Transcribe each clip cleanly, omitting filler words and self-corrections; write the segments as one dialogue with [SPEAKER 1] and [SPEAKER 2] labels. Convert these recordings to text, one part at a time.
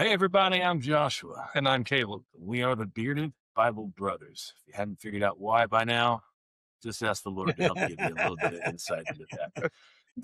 [SPEAKER 1] Hey, everybody, I'm Joshua.
[SPEAKER 2] And I'm Caleb.
[SPEAKER 1] We are the Bearded Bible Brothers. If you haven't figured out why by now, just ask the Lord to help give you a little bit of insight into that.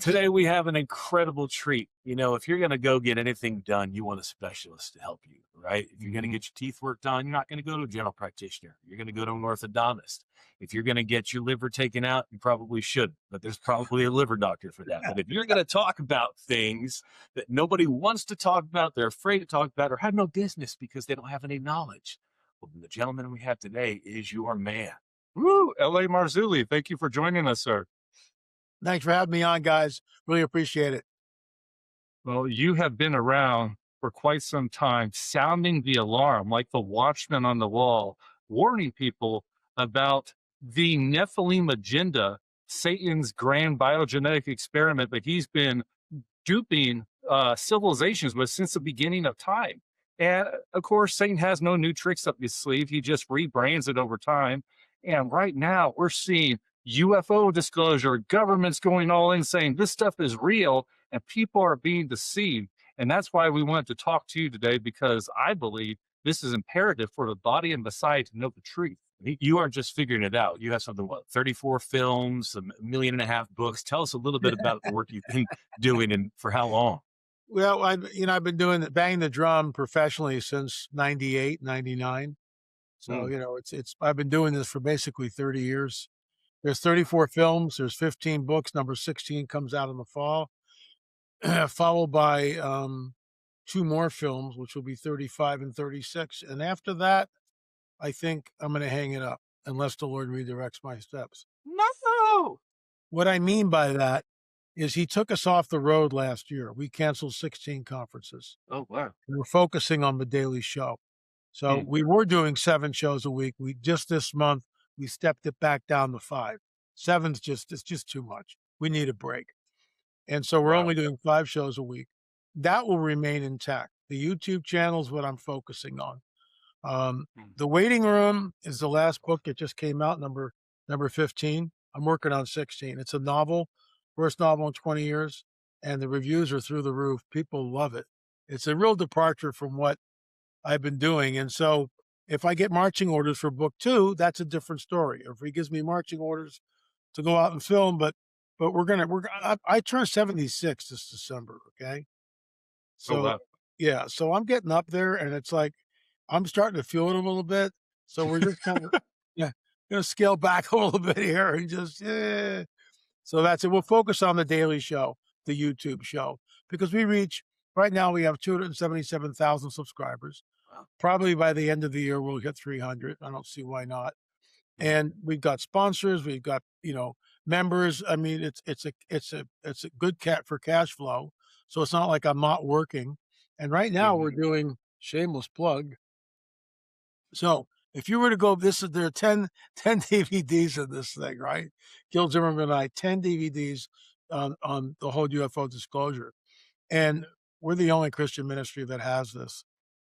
[SPEAKER 1] Today, we have an incredible treat. If you're going to go get anything done, you want a specialist to help you, right? If you're going to
[SPEAKER 2] Mhm.
[SPEAKER 1] get your teeth work done, you're not going to go to a general practitioner. You're going to go to an orthodontist. If you're going to get your liver taken out, you probably should, but there's probably a liver doctor for that. But if you're going to talk about things that nobody wants to talk about, they're afraid to talk about, or have no business because they don't have any knowledge, well, then the gentleman we have today is your man.
[SPEAKER 2] Woo! L.A. Marzulli, thank you for joining us, sir.
[SPEAKER 3] Thanks for having me on, guys. Really appreciate it.
[SPEAKER 2] Well, you have been around for quite some time, sounding the alarm like the watchman on the wall, warning people about the Nephilim agenda, Satan's grand biogenetic experiment that he's been duping civilizations with since the beginning of time. And of course, Satan has no new tricks up his sleeve. He just rebrands it over time. And right now, we're seeing UFO disclosure, governments going all in saying this stuff is real, and people are being deceived. And that's why we wanted to talk to you today, because I believe this is imperative for the body and Messiah to know the truth.
[SPEAKER 1] You aren't just figuring it out. You have something, what, 34 films, a million and a half books. Tell us a little bit about the work you've been doing and for how long.
[SPEAKER 3] Well, I've been banging the drum professionally since 98, 99. So,
[SPEAKER 1] Mm.
[SPEAKER 3] I've been doing this for basically 30 years. There's 34 films. There's 15 books. Number 16 comes out in the fall, followed by, two more films, which will be 35 and 36. And after that, I think I'm going to hang it up unless the Lord redirects my steps.
[SPEAKER 1] No.
[SPEAKER 3] What I mean by that is he took us off the road last year. We canceled 16 conferences.
[SPEAKER 1] Oh, wow.
[SPEAKER 3] We were focusing on the daily show. So
[SPEAKER 1] Mm.
[SPEAKER 3] we were doing 7 shows a week. We just this month, we stepped it back down to 5. It's just too much. We need a break. And so we're
[SPEAKER 1] Wow.
[SPEAKER 3] only doing 5 shows a week. That will remain intact. The YouTube channel is what I'm focusing on.
[SPEAKER 1] Mm.
[SPEAKER 3] The Waiting Room is the last book that just came out, number 15. I'm working on 16. It's a novel, first novel in 20 years, and the reviews are through the roof. People love it. It's a real departure from what I've been doing. And so if I get marching orders for book 2, that's a different story. Or if he gives me marching orders to go out and film, but I turn 76 this December. Okay.
[SPEAKER 2] Oh,
[SPEAKER 3] So
[SPEAKER 2] wow.
[SPEAKER 3] yeah, so I'm getting up there and it's like, I'm starting to feel it a little bit. So we're just kind of, yeah, gonna scale back a little bit here and just, So that's it. We'll focus on the daily show, the YouTube show, because right now we have 277,000 subscribers.
[SPEAKER 1] Wow.
[SPEAKER 3] Probably by the end of the year, we'll hit 300. I don't see why not.
[SPEAKER 1] Mm.
[SPEAKER 3] And we've got sponsors, we've got, members. I mean, it's a good cat for cash flow. So it's not like I'm not working. And right now we're
[SPEAKER 1] Mhm.
[SPEAKER 3] doing shameless plug. So if you were to go, there are 10 DVDs in this thing, right? Gil Zimmerman and I, 10 DVDs on the whole UFO disclosure. And we're the only Christian ministry that has this.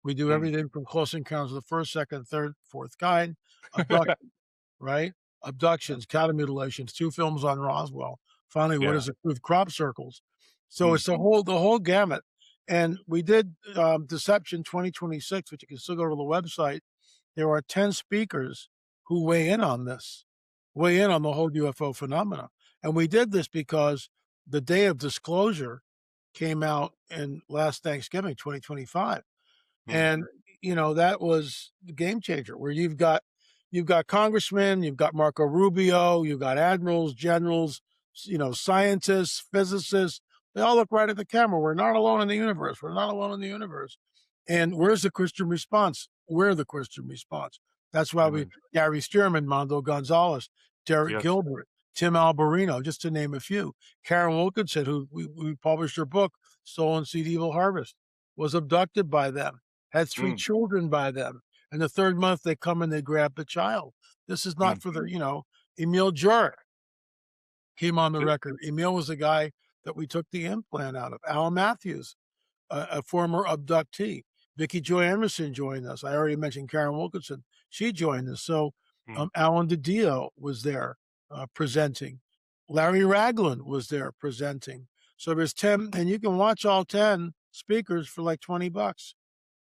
[SPEAKER 3] We do
[SPEAKER 1] Mm.
[SPEAKER 3] everything from close encounters of the first, second, third, fourth kind, abduction, right? Abductions, cattle mutilations, 2 films on Roswell. Finally, what
[SPEAKER 2] Yeah.
[SPEAKER 3] is it with crop circles? So
[SPEAKER 1] Mm.
[SPEAKER 3] it's the whole gamut. And we did Deception 2026, which you can still go to the website. There are 10 speakers who weigh in on this, weigh in on the whole UFO phenomena. And we did this because the day of disclosure came out in last Thanksgiving, 2025.
[SPEAKER 1] Mm.
[SPEAKER 3] And, that was the game changer where you've got congressmen, you've got Marco Rubio, you've got admirals, generals, scientists, physicists. They all look right at the camera. We're not alone in the universe. We're not alone in the universe. And where's the Christian response? We're the Christian response. That's why
[SPEAKER 1] Amen.
[SPEAKER 3] Gary Stearman, Mondo Gonzalez, Derek
[SPEAKER 1] Yes.
[SPEAKER 3] Gilbert, Tim Alberino, just to name a few. Karen Wilkinson, who we published her book, Stolen Seed, Evil Harvest, was abducted by them, had 3
[SPEAKER 1] Mm.
[SPEAKER 3] children by them. And the 3rd month they come and they grab the child. This is not
[SPEAKER 1] Mm.
[SPEAKER 3] for Emil Jur came on the
[SPEAKER 1] Good.
[SPEAKER 3] record. Emil was the guy that we took the implant out of. Al Matthews, a former abductee. Vicky Joy Emerson joined us. I already mentioned Karen Wilkinson. She joined us. So
[SPEAKER 1] Mm.
[SPEAKER 3] Alan DiDio was there presenting. Larry Ragland was there presenting. So there's 10, and you can watch all 10 speakers for like $20.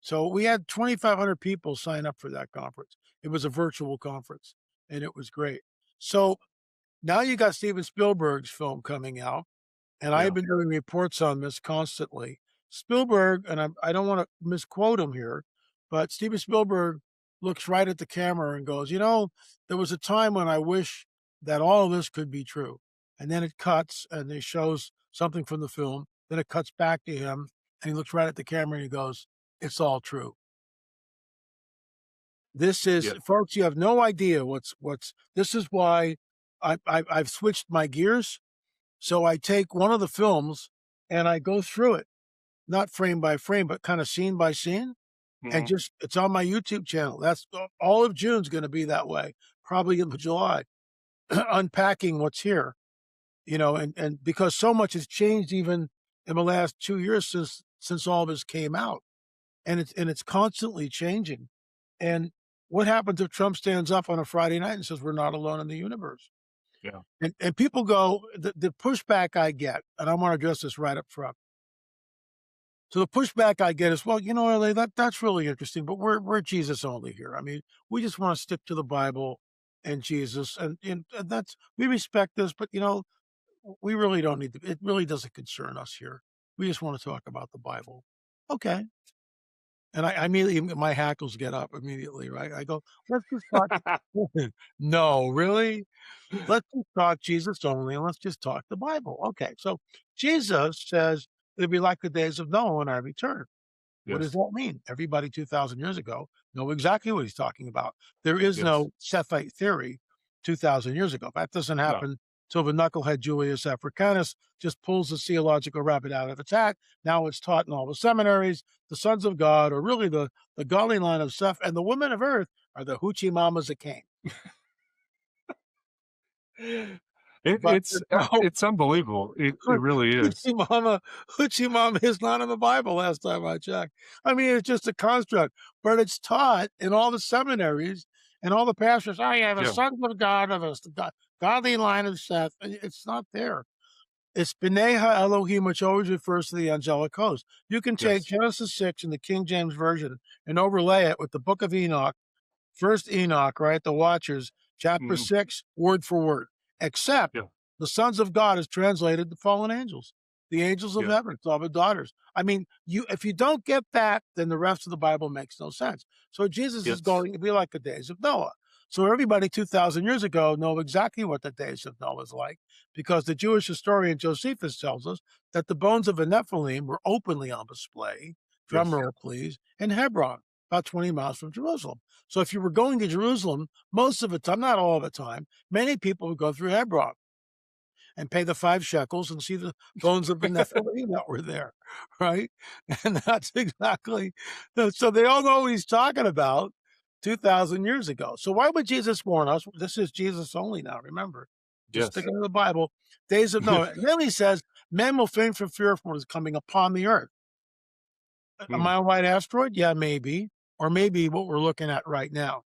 [SPEAKER 3] So we had 2,500 people sign up for that conference. It was a virtual conference, and it was great. So now you got Steven Spielberg's film coming out, and
[SPEAKER 1] Yeah.
[SPEAKER 3] I've been doing reports on this constantly. Spielberg, and I don't want to misquote him here, but Steven Spielberg looks right at the camera and goes, there was a time when I wish that all of this could be true. And then it cuts and it shows something from the film. Then it cuts back to him and he looks right at the camera and he goes, it's all true. This is,
[SPEAKER 1] Yeah.
[SPEAKER 3] folks, you have no idea this is why I've switched my gears. So I take one of the films and I go through it, not frame by frame, but kind of scene by scene. And
[SPEAKER 1] Mhm.
[SPEAKER 3] it's on my YouTube channel. That's all of June's going to be that way, probably in July, unpacking what's here, and because so much has changed even in the last 2 years since all this came out, and it's constantly changing. And what happens if Trump stands up on a Friday night and says we're not alone in the universe?
[SPEAKER 1] Yeah.
[SPEAKER 3] And people go, the pushback I get, and I want to address this right up front. So the pushback I get is, well, LA, that's really interesting, but we're Jesus only here. I mean, we just want to stick to the Bible and Jesus, and that's, we respect this, but we really don't need to. It really doesn't concern us here. We just want to talk about the Bible. Okay. And I immediately, my hackles get up immediately, right? I go, let's just talk. No, really? Let's just talk Jesus only, and let's just talk the Bible. Okay, so Jesus says it'll be like the days of Noah when I return. What does
[SPEAKER 1] Yes.
[SPEAKER 3] that mean? Everybody 2,000 years ago know exactly what he's talking about. There is
[SPEAKER 1] Yes.
[SPEAKER 3] no Sethite theory 2,000 years ago. That doesn't
[SPEAKER 1] No.
[SPEAKER 3] happen till the knucklehead Julius Africanus just pulls the theological rabbit out of its hat. Now it's taught in all the seminaries. The sons of God are really the godly line of Seth, and the women of earth are the hoochie mamas that came. But no,
[SPEAKER 2] It's unbelievable. It really is.
[SPEAKER 3] Hoochie Mama is not in the Bible last time I checked. I mean, it's just a construct, but it's taught in all the seminaries and all the pastors. Oh, yeah, the
[SPEAKER 2] Yeah.
[SPEAKER 3] sons of God of us, the godly line of Seth. It's not there. It's B'nai Elohim, which always refers to the angelic host. You can take
[SPEAKER 2] Yes.
[SPEAKER 3] Genesis 6 in the King James Version and overlay it with the book of Enoch, First Enoch, right? The Watchers, chapter
[SPEAKER 2] Mhm.
[SPEAKER 3] 6, word for word, except
[SPEAKER 2] Yeah.
[SPEAKER 3] the sons of God is translated the fallen angels, the angels of
[SPEAKER 2] Yeah.
[SPEAKER 3] heaven, beloved daughters. I mean, if you don't get that, then the rest of the Bible makes no sense. So Jesus is
[SPEAKER 2] Yes.
[SPEAKER 3] going to be like the days of Noah. So everybody 2,000 years ago know exactly what the days of Noah is like, because the Jewish historian Josephus tells us that the bones of the Nephilim were openly on display, drum
[SPEAKER 2] Yes.
[SPEAKER 3] roll please, in Hebron, about 20 miles from Jerusalem. So if you were going to Jerusalem, most of the time, not all the time, many people would go through Hebron and pay the 5 shekels and see the bones of the Nephilim that were there, right? And that's exactly, so they all know what he's talking about 2,000 years ago. So why would Jesus warn us? This is Jesus only now, remember. Just
[SPEAKER 2] Yes.
[SPEAKER 3] sticking to the Bible. Days of Noah. And then he says, men will faint for fear of what is coming upon the earth. A
[SPEAKER 2] Mm.
[SPEAKER 3] mile-wide asteroid? Yeah, maybe. Or maybe what we're looking at right now.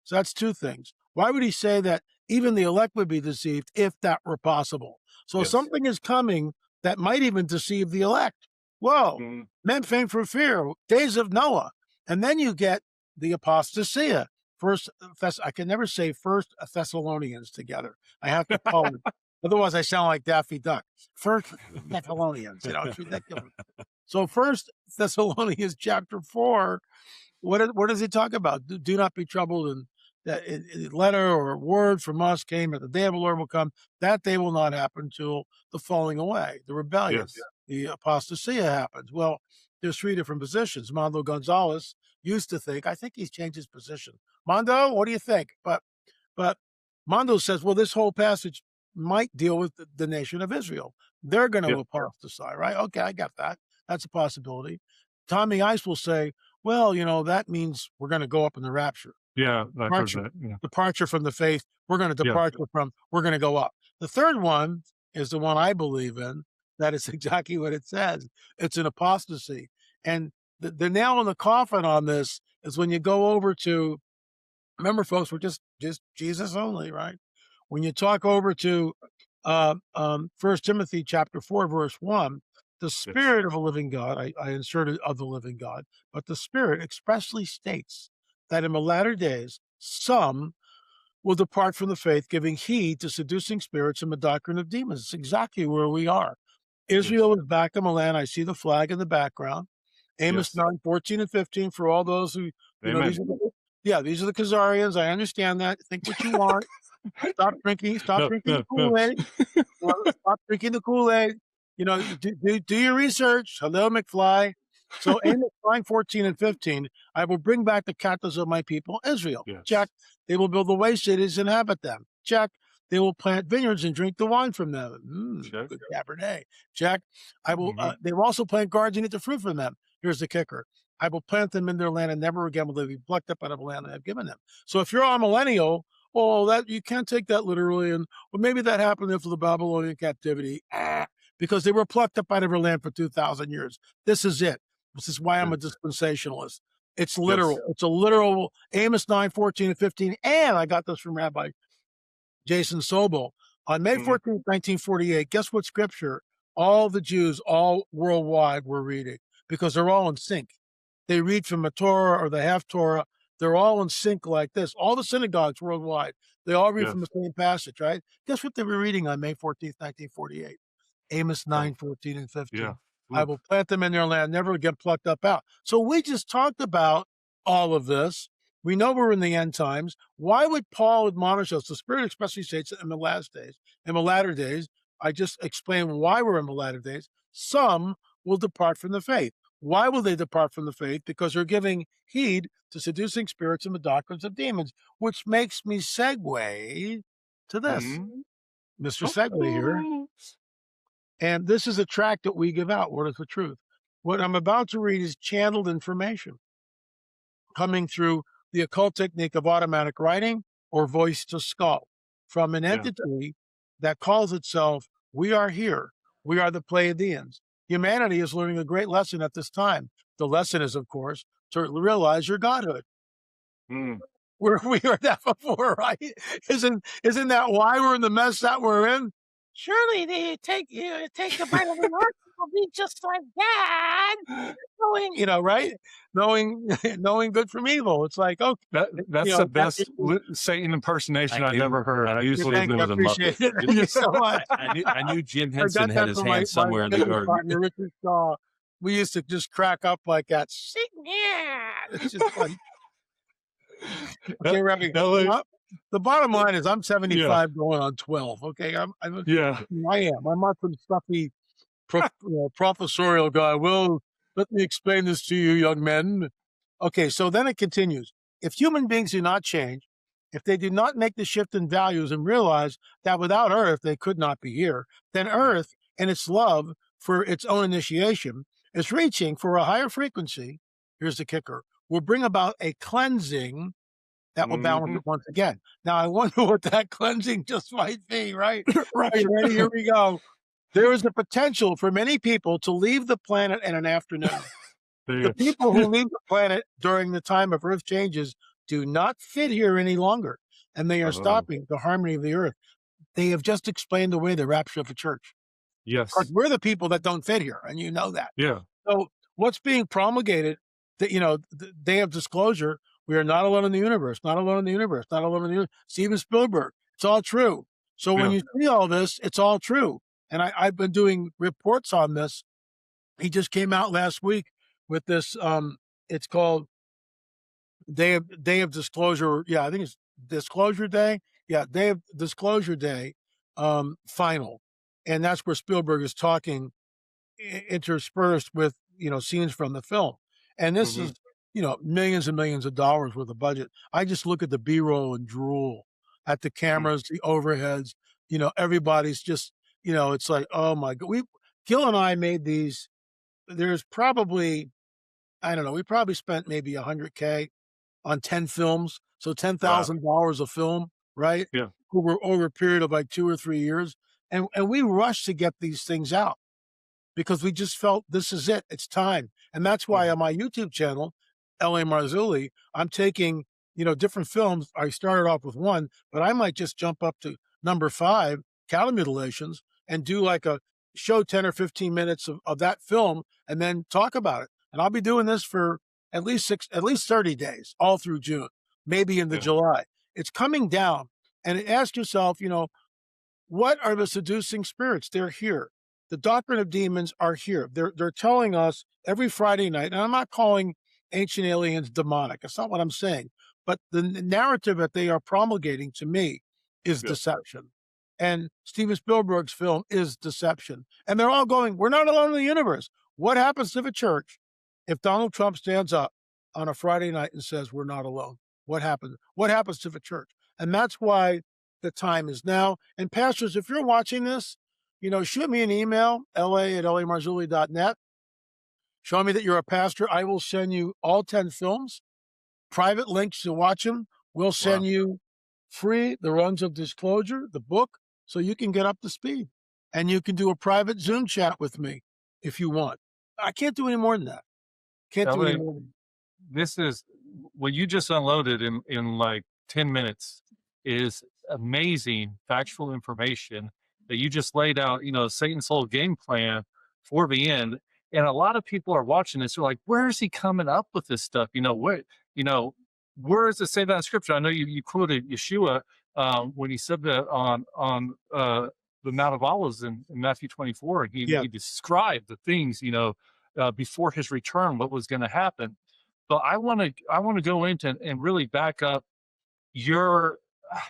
[SPEAKER 3] So that's 2 things. Why would he say that even the elect would be deceived if that were possible? So
[SPEAKER 1] Yes.
[SPEAKER 3] something is coming that might even deceive the elect. Whoa,
[SPEAKER 2] Mhm.
[SPEAKER 3] men faint for fear, days of Noah. And then you get the apostasia. I can never say First Thessalonians together. I have to call it. Otherwise, I sound like Daffy Duck. First Thessalonians, it's ridiculous. So First Thessalonians chapter 4, what does he talk about? Do not be troubled, and that letter or word from us came, that the day of the Lord will come. That day will not happen till the falling away, the rebellion,
[SPEAKER 2] Yes.
[SPEAKER 3] the apostasia happens. Well, there's 3 different positions. Mondo Gonzalez used to think, I think he's changed his position. Mondo, what do you think? But Mondo says, well, this whole passage might deal with the nation of Israel. They're going to
[SPEAKER 2] Yeah.
[SPEAKER 3] apostatize, right? Okay, I got that. That's a possibility. Tommy Ice will say, well, that means we're going to go up in the rapture.
[SPEAKER 2] Yeah. I've heard
[SPEAKER 3] Departure,
[SPEAKER 2] that. Yeah.
[SPEAKER 3] departure from the faith. We're going to
[SPEAKER 2] Yeah.
[SPEAKER 3] depart from, we're going to go up. The third one is the one I believe in. That is exactly what it says. It's an apostasy. And the nail in the coffin on this is when you go over to, remember, folks, we're just Jesus only, right? When you talk over to 1 Timothy chapter 4, verse 1, The Spirit of a living God, I inserted of the living God, but the Spirit expressly states that in the latter days, some will depart from the faith, giving heed to seducing spirits and the doctrine of demons. It's exactly where we are. Israel is back in the land. I see the flag in the background. Amos 9, 14 and 15 for all those who, you know, these are the Khazarians. I understand that. Think what you want. Stop drinking the Kool-Aid. Stop drinking the Kool-Aid. You know, do your research. Hello, McFly. So Amos 9, 14 and 15, I will bring back the captives of my people, Israel. Check. They will build the way cities and inhabit them. Check. They will plant vineyards and drink the wine from them. Good Cabernet. Check. I will. They will also plant gardens and eat the fruit from them. Here's the kicker. I will plant them in their land, and never again will they be plucked up out of the land I have given them. So if you're a millennial, well, that you can't take that literally, and well, maybe that happened after the Babylonian captivity, because they were plucked up out of their land for 2,000 years. This is it. This is why I'm a dispensationalist. It's literal. It's a literal Amos 9, 14 and 15. And I got this from Rabbi Jason Sobel. On May 14th, 1948, guess what scripture all the Jews, all worldwide, were reading? Because they're all in sync. They read from the Torah or the Haftorah. They're all in sync like this. All the synagogues worldwide, they all read from the same passage, right? Guess what they were reading on May 14th, 1948? Amos 9, 14 and 15. I will plant them in their land, never get plucked up out. So we just talked about all of this. We know we're in the end times. Why would Paul admonish us? The Spirit expressly states in the last days, in the latter days. I just explained why we're in the latter days. Some will depart from the faith. Why will they depart from the faith? Because they're giving heed to seducing spirits and the doctrines of demons, which makes me segue to this. Mr. Segue here. And this is a tract that we give out. What is the truth? What I'm about to read is channeled information coming through the occult technique of automatic writing or voice to skull from an entity that calls itself, we are here. We are the Pleiadians. Humanity is learning a great lesson at this time. The lesson is, of course, to realize your godhood. We heard that before, right? Isn't that why we're in the mess that we're in? Surely they take the Bible and will be just like that. Knowing, you know, right? Knowing good from evil. It's like, oh,
[SPEAKER 2] that's the best Satan impersonation I've ever heard.
[SPEAKER 1] I usually
[SPEAKER 3] I appreciate it. Thank you so much.
[SPEAKER 1] I knew Jim Henson had his hand somewhere in the garden.
[SPEAKER 3] Richard Shaw. We used to just crack up like that. It's just fun. Okay, Rabbi, the bottom line is I'm 75 going on 12. Okay, I am. I'm not some stuffy professorial guy. Well, let me explain this to you, young men. Okay, so then it continues. If human beings do not change, if they do not make the shift in values and realize that without Earth they could not be here, then Earth, in its love for its own initiation, is reaching for a higher frequency. Here's the kicker. Will bring about a cleansing that will balance it once again. Now, I wonder what that cleansing just might be, right? Right, ready? Here we go. There is a potential for many people to leave the planet in an afternoon. The people who leave the planet during the time of Earth changes do not fit here any longer, and they are stopping the harmony of the Earth. They have just explained away the rapture of the church.
[SPEAKER 2] Yes.
[SPEAKER 3] Because we're the people that don't fit here, and you know that.
[SPEAKER 2] Yeah.
[SPEAKER 3] So what's being promulgated, that, you know, the day of disclosure, we are not alone in the universe, not alone in the universe, not alone in the universe. Steven Spielberg, it's all true. So when you see all this, it's all true. And I've been doing reports on this. He just came out last week with this, it's called Day of Disclosure. Yeah, I think it's Disclosure Day. Yeah, Day of Disclosure Day, final. And that's where Spielberg is talking interspersed with, you know, scenes from the film. And this is, you know, millions and millions of dollars worth of budget. I just look at the B-roll and drool at the cameras, the overheads, you know, everybody's just, you know, it's like, oh my God. Gil and I made these, there's probably, I don't know, we probably spent maybe $100K on 10 films. So $10,000 a film, right?
[SPEAKER 2] Yeah.
[SPEAKER 3] Over a period of like 2 or 3 years. And we rushed to get these things out because we just felt this is it. It's time. And that's why on my YouTube channel, L.A. Marzulli, I'm taking, you know, different films. I started off with one, but I might just jump up to number 5, cattle mutilations, and do like a show 10 or 15 minutes of that film and then talk about it. And I'll be doing this for at least 30 days, all through June, maybe into July. It's coming down. And ask yourself, what are the seducing spirits? They're here. The doctrine of demons are here. They're telling us every Friday night, and I'm not calling ancient aliens demonic. That's not what I'm saying. But the narrative that they are promulgating to me is deception. And Steven Spielberg's film is deception. And they're all going, we're not alone in the universe. What happens to the church if Donald Trump stands up on a Friday night and says, we're not alone? What happens? What happens to the church? And that's why the time is now. And pastors, if you're watching this, shoot me an email, la@lamarzulli.net. Show me that you're a pastor. I will send you all 10 films, private links to watch them. We'll send you free the runs of disclosure, the book, so you can get up to speed. And you can do a private Zoom chat with me if you want. I can't do any more than that. Can't do any more than that.
[SPEAKER 2] This is what you just unloaded in like 10 minutes is amazing factual information that you just laid out, Satan's whole game plan for the end. And a lot of people are watching this. They're like, where is he coming up with this stuff? Where does it say that in scripture? I know you quoted Yeshua when he said that on the Mount of Olives in Matthew 24. He described the things, before his return, what was going to happen. But I want to go into and really back up your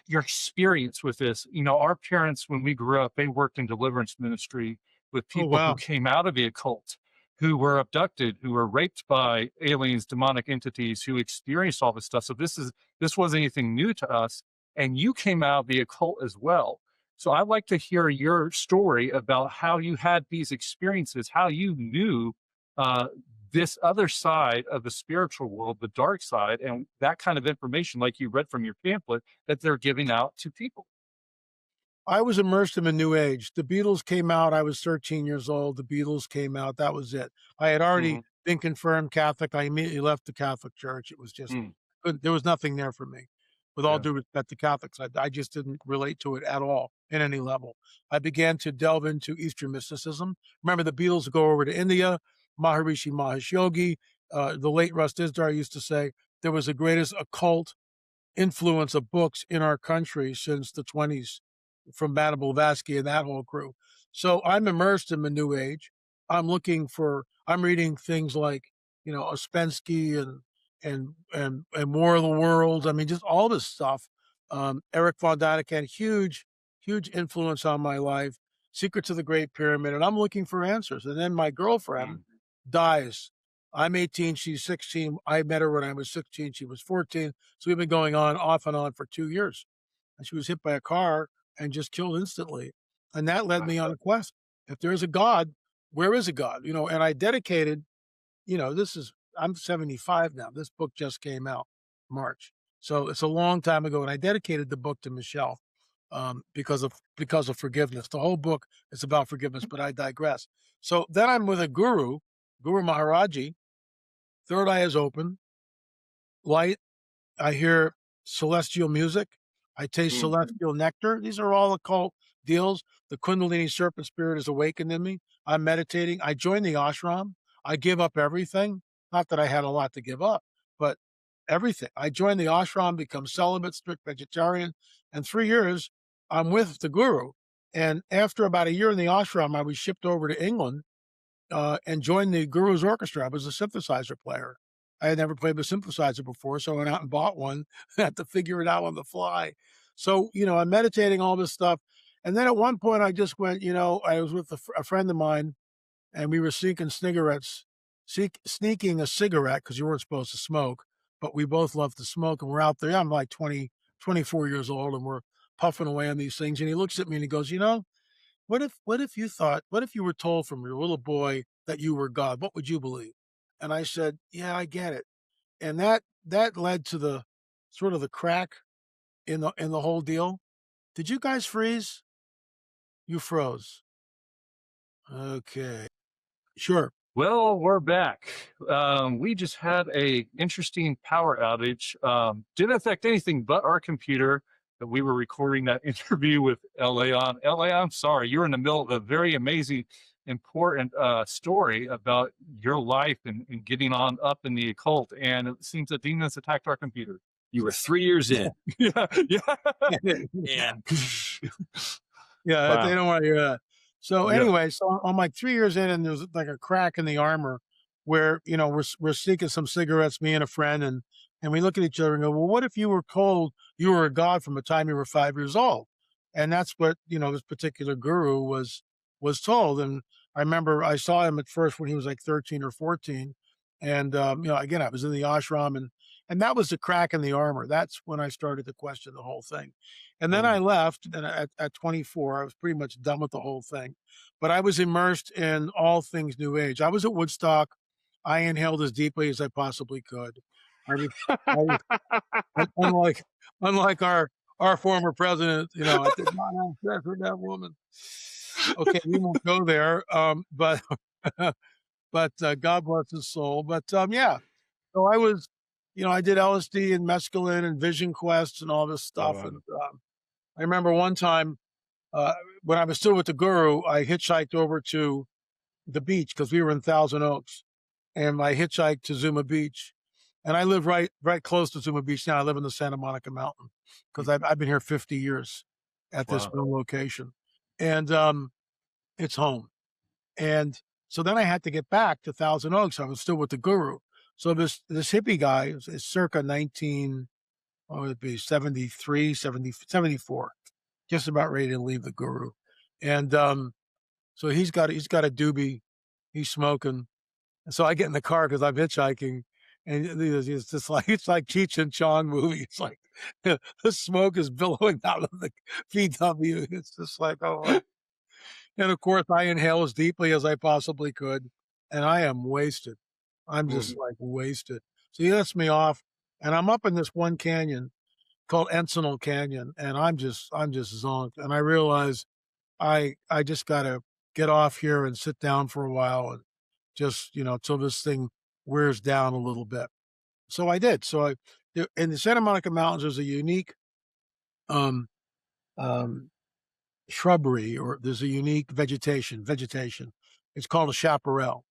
[SPEAKER 2] experience with this. Our parents, when we grew up, they worked in deliverance ministry with people who came out of the occult, who were abducted, who were raped by aliens, demonic entities, who experienced all this stuff. So this wasn't anything new to us. And you came out of the occult as well. So I'd like to hear your story about how you had these experiences, how you knew this other side of the spiritual world, the dark side, and that kind of information, like you read from your pamphlet, that they're giving out to people.
[SPEAKER 3] I was immersed in a new age. The Beatles came out. I was 13 years old. The Beatles came out. That was it. I had already been confirmed Catholic. I immediately left the Catholic Church. It was just, there was nothing there for me. With all due respect to Catholics, I just didn't relate to it at all in any level. I began to delve into Eastern mysticism. Remember, the Beatles would go over to India. Maharishi Mahesh Yogi, the late Russ Dizdar used to say, there was the greatest occult influence of books in our country since the 20s from Madame Blavatsky and that whole crew. So I'm immersed in the new age. I'm reading things like, Ouspensky and War of the Worlds. I mean, just all this stuff. Eric von Daniken, huge influence on my life. Secrets of the Great Pyramid. And I'm looking for answers. And then my girlfriend dies. I'm 18, she's 16. I met her when I was 16, she was 14. So we've been going on off and on for 2 years. And she was hit by a car and just killed instantly. And that led me on a quest. If there is a God, where is a God? And I dedicated, I'm 75 now. This book just came out March. So it's a long time ago. And I dedicated the book to Michelle because of forgiveness. The whole book is about forgiveness, but I digress. So then I'm with a Guru Maharaji. Third eye is open. Light. I hear celestial music. I taste celestial nectar. These are all occult deals. The Kundalini serpent spirit is awakened in me. I'm meditating. I join the ashram. I give up everything. Not that I had a lot to give up, but everything. I joined the ashram, become celibate, strict vegetarian. And 3 years, I'm with the Guru. And after about a year in the ashram, I was shipped over to England and joined the Guru's orchestra. I was a synthesizer player. I had never played the synthesizer before, so I went out and bought one. I had to figure it out on the fly. So, I'm meditating, all this stuff. And then at one point I just went, I was with a friend of mine and we were sneaking a cigarette because you weren't supposed to smoke, but we both love to smoke. And we're out there. I'm like 24 years old and we're puffing away on these things. And he looks at me and he goes, what if you were told from your little boy that you were God? What would you believe? And I said, yeah, I get it. And that led to the sort of the crack in the whole deal. Did you guys freeze? You froze. Okay. Sure.
[SPEAKER 2] Well, we're back. We just had a interesting power outage. Didn't affect anything but our computer. that we were recording that interview with LA on. LA, I'm sorry, you're in the middle of a very amazing, important story about your life and getting on up in the occult. And it seems that demons attacked our computer.
[SPEAKER 1] You were 3 years in.
[SPEAKER 2] Yeah, yeah.
[SPEAKER 1] And
[SPEAKER 3] Yeah,
[SPEAKER 2] Wow.
[SPEAKER 3] they don't want to hear that. So
[SPEAKER 2] Yeah.
[SPEAKER 3] anyway, so I'm like 3 years in, and there's like a crack in the armor where we're sneaking some cigarettes, me and a friend, and we look at each other and go, well, what if you were told you were a god from the time you were 5 years old? And that's what this particular guru was told. And I remember I saw him at first when he was like 13 or 14, and again I was in the ashram, and that was the crack in the armor. That's when I started to question the whole thing. And then I left, and at 24, I was pretty much done with the whole thing. But I was immersed in all things New Age. I was at Woodstock. I inhaled as deeply as I possibly could. I was, unlike our former president, I did not have sex with that woman. Okay, we won't go there. But but God bless his soul. But yeah, so I was, I did LSD and mescaline and vision quests and all this stuff.
[SPEAKER 2] Wow.
[SPEAKER 3] And I remember one time when I was still with the guru, I hitchhiked over to the beach because we were in Thousand Oaks, and I hitchhiked to Zuma Beach, and I live right close to Zuma Beach now. I live in the Santa Monica Mountain because I've been here 50 years at this one location, and it's home. And so then I had to get back to Thousand Oaks. I was still with the guru. So this hippie guy is circa 19, what would it be, 73, 70, 74, just about ready to leave the guru. And so he's got a doobie, he's smoking. And so I get in the car because I'm hitchhiking, and it's just like, it's like Cheech and Chong movie. It's like the smoke is billowing out of the VW. It's just like, oh. And of course, I inhale as deeply as I possibly could, and I am wasted. I'm just like wasted. So he lets me off, and I'm up in this one canyon called Encinal Canyon, and I'm just zonked. And I realize I just gotta get off here and sit down for a while, and just till this thing wears down a little bit. So I did. So in the Santa Monica Mountains, there's a unique um, um, shrubbery, or there's a unique vegetation. It's called a chaparral,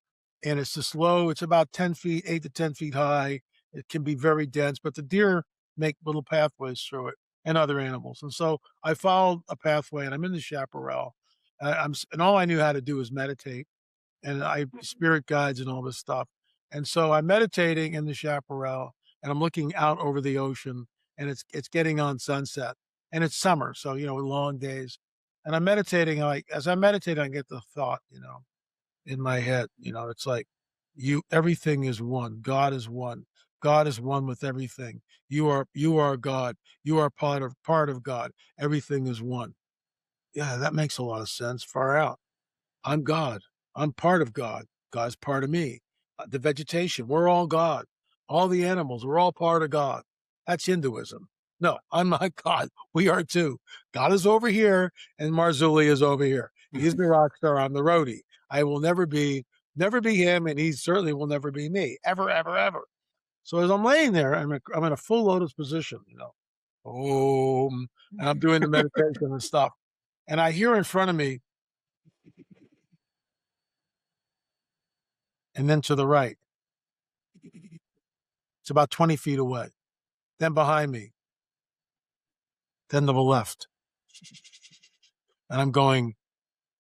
[SPEAKER 3] and it's this low. It's about 10 feet, 8 to 10 feet high. It can be very dense, but the deer make little pathways through it, and other animals. And so I followed a pathway, and I'm in the chaparral. And all I knew how to do was meditate, and I spirit guides and all this stuff. And so I'm meditating in the chaparral, and I'm looking out over the ocean, and it's getting on sunset, and it's summer, so long days. And I'm meditating. As I meditate, I get the thought, in my head. It's like everything is one. God is one. God is one with everything. You are God. You are part of God. Everything is one. Yeah, that makes a lot of sense. Far out. I'm God. I'm part of God. God's part of me. The vegetation, we're all God. All the animals, we're all part of God. That's Hinduism. No, I'm not God. We are too. God is over here, and Marzulli is over here. He's the rock star. I'm the roadie. I will never be him, and he certainly will never be me, ever, ever, ever. So as I'm laying there, I'm in a full lotus position, and I'm doing the meditation and stuff. And I hear in front of me, and then to the right. It's about 20 feet away. Then behind me. Then to the left. And I'm going,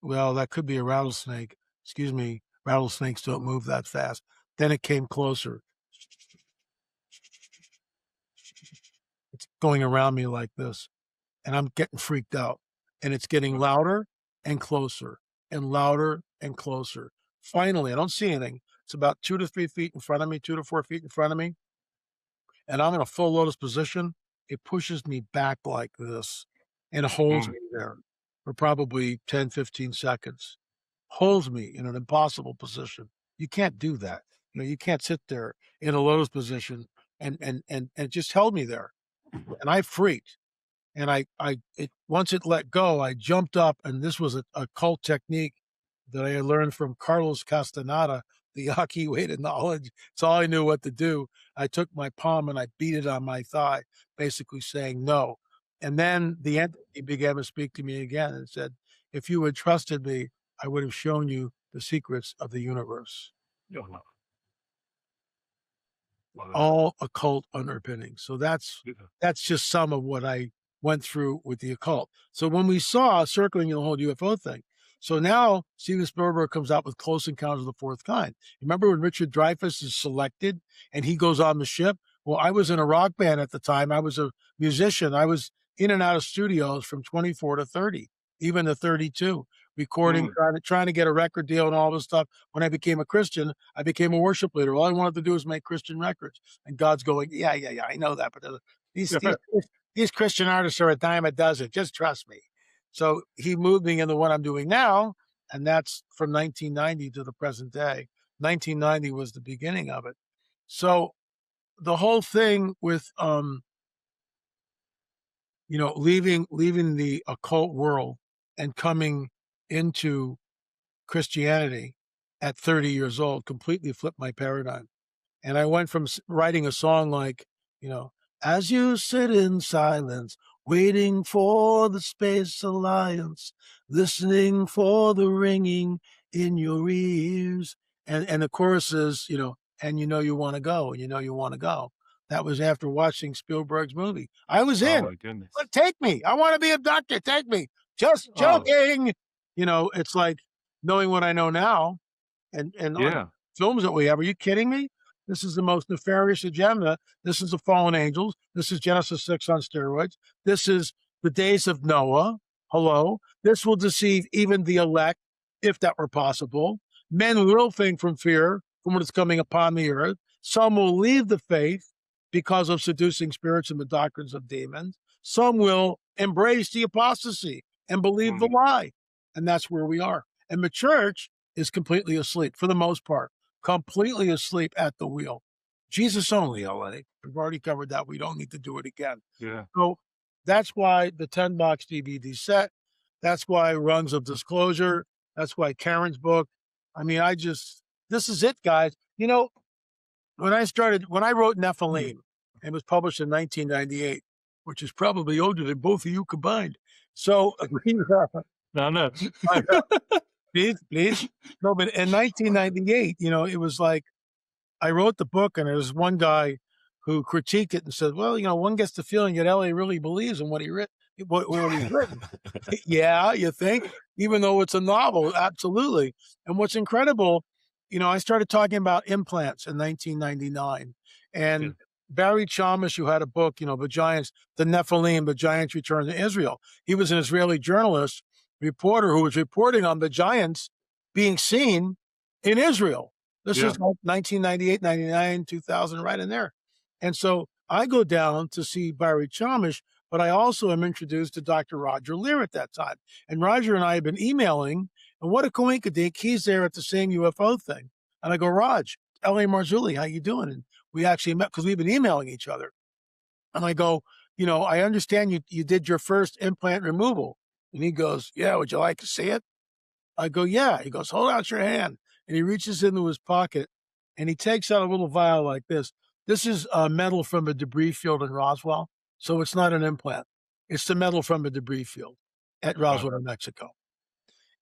[SPEAKER 3] well, that could be a rattlesnake. Excuse me, rattlesnakes don't move that fast. Then it came closer. It's going around me like this. And I'm getting freaked out. And it's getting louder and closer, and louder and closer. Finally, I don't see anything. It's about 2 to 3 feet in front of me, 2 to 4 feet in front of me. And I'm in a full lotus position. It pushes me back like this and holds me there for probably 10, 15 seconds. Holds me in an impossible position. You can't do that. You can't sit there in a lotus position and just held me there. And I freaked. And once it let go, I jumped up, and this was a cult technique that I had learned from Carlos Castaneda, the Yaqui way to knowledge. It's all I knew what to do. I took my palm and I beat it on my thigh, basically saying no. And then the entity began to speak to me again and said, if you had trusted me, I would have shown you the secrets of the universe.
[SPEAKER 2] Wow. Wow.
[SPEAKER 3] All occult underpinnings. So that's
[SPEAKER 2] Yeah.
[SPEAKER 3] just some of what I went through with the occult. So when we saw circling the whole UFO thing, so now Steven Spielberg comes out with Close Encounters of the Fourth Kind. Remember when Richard Dreyfuss is selected and he goes on the ship? Well, I was in a rock band at the time. I was a musician. I was in and out of studios from 24 to 30, even to 32, recording, trying to get a record deal and all this stuff. When I became a Christian, I became a worship leader. All I wanted to do was make Christian records. And God's going, yeah, I know that, but these Christian artists are a dime a dozen. Just trust me. So he moved me into what I'm doing now, and that's from 1990 to the present day. 1990 was the beginning of it. So the whole thing with leaving the occult world and coming into Christianity at 30 years old completely flipped my paradigm. And I went from writing a song like, as you sit in silence, waiting for the space alliance, listening for the ringing in your ears. And the chorus is, and you want to go, and you want to go. That was after watching Spielberg's movie. I was in.
[SPEAKER 2] Oh my goodness.
[SPEAKER 3] But take me. I want to be a doctor. Take me. Just joking. It's like knowing what I know now and
[SPEAKER 2] Yeah.
[SPEAKER 3] films that we have. Are you kidding me? This is the most nefarious agenda. This is the fallen angels. This is Genesis 6 on steroids. This is the days of Noah. Hello. This will deceive even the elect, if that were possible. Men will think from fear from what is coming upon the earth. Some will leave the faith because of seducing spirits and the doctrines of demons. Some will embrace the apostasy and believe the lie. And that's where we are. And the church is completely asleep for the most part. Completely asleep at the wheel. Jesus only, LA. We've already covered that. We don't need to do it again.
[SPEAKER 2] Yeah.
[SPEAKER 3] So that's why the 10-box DVD set. That's why Rungs of Disclosure. That's why Karen's book. I mean, this is it, guys. When I wrote Nephilim, it was published in 1998, which is probably older than both of you combined. So,
[SPEAKER 2] No.
[SPEAKER 3] please. No, but in 1998, it was like I wrote the book, and there was one guy who critiqued it and said, "Well, one gets the feeling that Ellie really believes in what he's written." Yeah, you think? Even though it's a novel, absolutely. And what's incredible, I started talking about implants in 1999, and Barry Chalmers, who had a book, the Giants, the Nephilim, the Giants Return to Israel. He was an Israeli journalist, reporter who was reporting on the Giants being seen in Israel. This is like 1998, 99, 2000, right in there. And so I go down to see Barry Chalmers, but I also am introduced to Dr. Roger Lear at that time. And Roger and I have been emailing, and what a coinkydink, he's there at the same UFO thing. And I go, Raj, L.A. Marzulli, how you doing? And we actually met because we've been emailing each other. And I go, I understand you did your first implant removal. And he goes, yeah, would you like to see it? I go, yeah. He goes, hold out your hand. And he reaches into his pocket and he takes out a little vial like this. This is metal from a debris field in Roswell. So it's not an implant. It's the metal from a debris field at Roswell, New Mexico.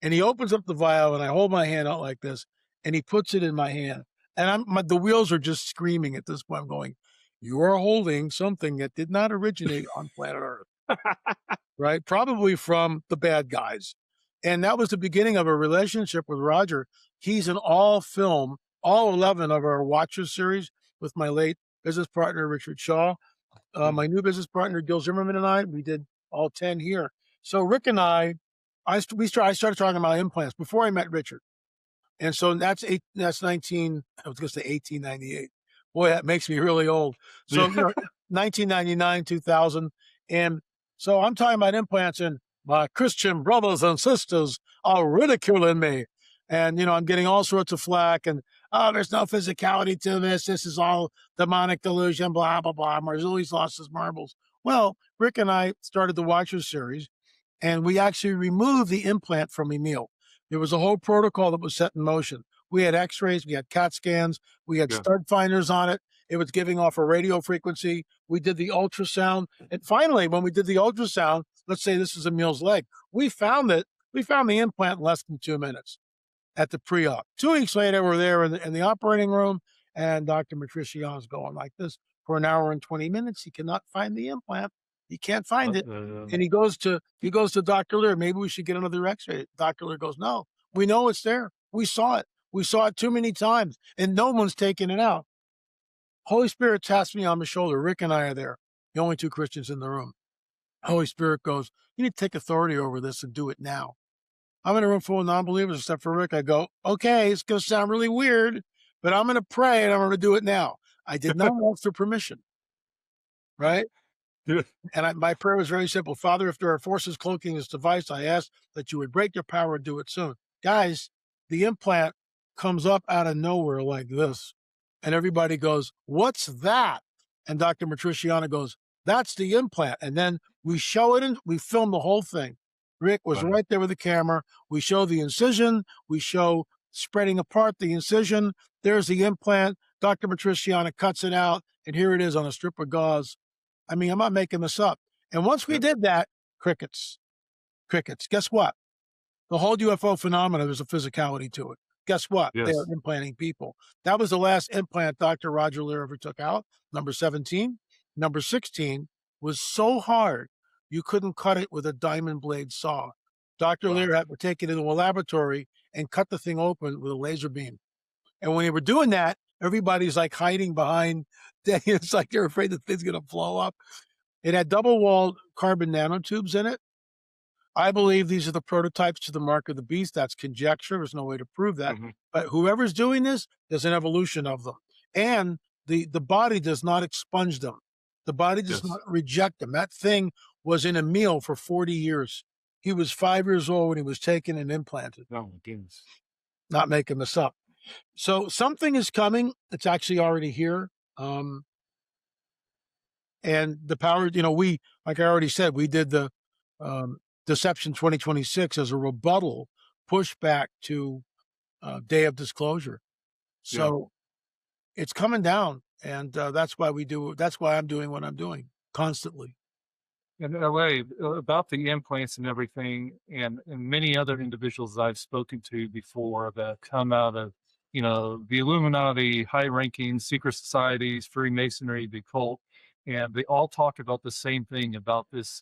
[SPEAKER 3] And he opens up the vial and I hold my hand out like this and he puts it in my hand. And the wheels are just screaming at this point. I'm going, you are holding something that did not originate on planet Earth, right? Probably from the bad guys. And that was the beginning of a relationship with Roger. He's in all 11 of our Watchers series with my late business partner, Richard Shaw. My new business partner, Gil Zimmerman, and I, we did all 10 here. So Rick and I started talking about implants before I met Richard. And so that's 1898. Boy, that makes me really old. So 1999, 2000. And so I'm talking about implants, and my Christian brothers and sisters are ridiculing me. And, I'm getting all sorts of flack and, there's no physicality to this. This is all demonic delusion, blah, blah, blah. Marzulli's lost his marbles. Well, Rick and I started the Watchers series, and we actually removed the implant from Emil. There was a whole protocol that was set in motion. We had x-rays, we had CAT scans, we had stud finders on it. It was giving off a radio frequency. We did the ultrasound. And finally, when we did the ultrasound, let's say this is Emil's leg, we found the implant in less than 2 minutes at the pre-op. 2 weeks later, we're there in the operating room, and Dr. Matriciano's going like this for an hour and 20 minutes. He cannot find the implant. He can't find it. And he goes to Dr. Lear. Maybe we should get another x-ray. Dr. Lear goes, no, we know it's there. We saw it. We saw it too many times, and no one's taking it out. Holy Spirit taps me on the shoulder. Rick and I are there, the only 2 Christians in the room. Holy Spirit goes, you need to take authority over this and do it now. I'm in a room full of non-believers except for Rick. I go, okay, it's going to sound really weird, but I'm going to pray and I'm going to do it now. I did not ask for permission, right? And my prayer was very simple. Father, if there are forces cloaking this device, I ask that you would break their power and do it soon. Guys, the implant comes up out of nowhere like this. And everybody goes, what's that? And Dr. Matriciano goes, that's the implant. And then we show it and we film the whole thing. Rick was right there with the camera. We show the incision. We show spreading apart the incision. There's the implant. Dr. Matriciano cuts it out. And here it is on a strip of gauze. I mean, I'm not making this up. And once we did that, crickets. Guess what? The whole UFO phenomena, there's a physicality to it. Guess what?
[SPEAKER 2] Yes.
[SPEAKER 3] They are implanting people. That was the last implant Dr. Roger Lear ever took out, number 17. Number 16 was so hard, you couldn't cut it with a diamond blade saw. Dr. Lear had to take it into a laboratory and cut the thing open with a laser beam. And when they were doing that, everybody's like hiding behind. It's like they're afraid the thing's going to blow up. It had double-walled carbon nanotubes in it. I believe these are the prototypes to the mark of the beast. That's conjecture. There's no way to prove that. But whoever's doing this, there's an evolution of them. And the body does not expunge them. The body does not reject them. That thing was in Emil for 40 years. He was 5 years old when he was taken and implanted.
[SPEAKER 1] Oh, my goodness.
[SPEAKER 3] Not making this up. So something is coming. It's actually already here. And the power, we, like I already said, we did the Deception 2026 as a rebuttal pushback to Day of Disclosure. So it's coming down. And that's why I'm doing what I'm doing constantly.
[SPEAKER 2] In LA, about the implants and everything, and many other individuals I've spoken to before that come out of, the Illuminati, high-ranking secret societies, Freemasonry, the cult, and they all talk about the same thing, about this,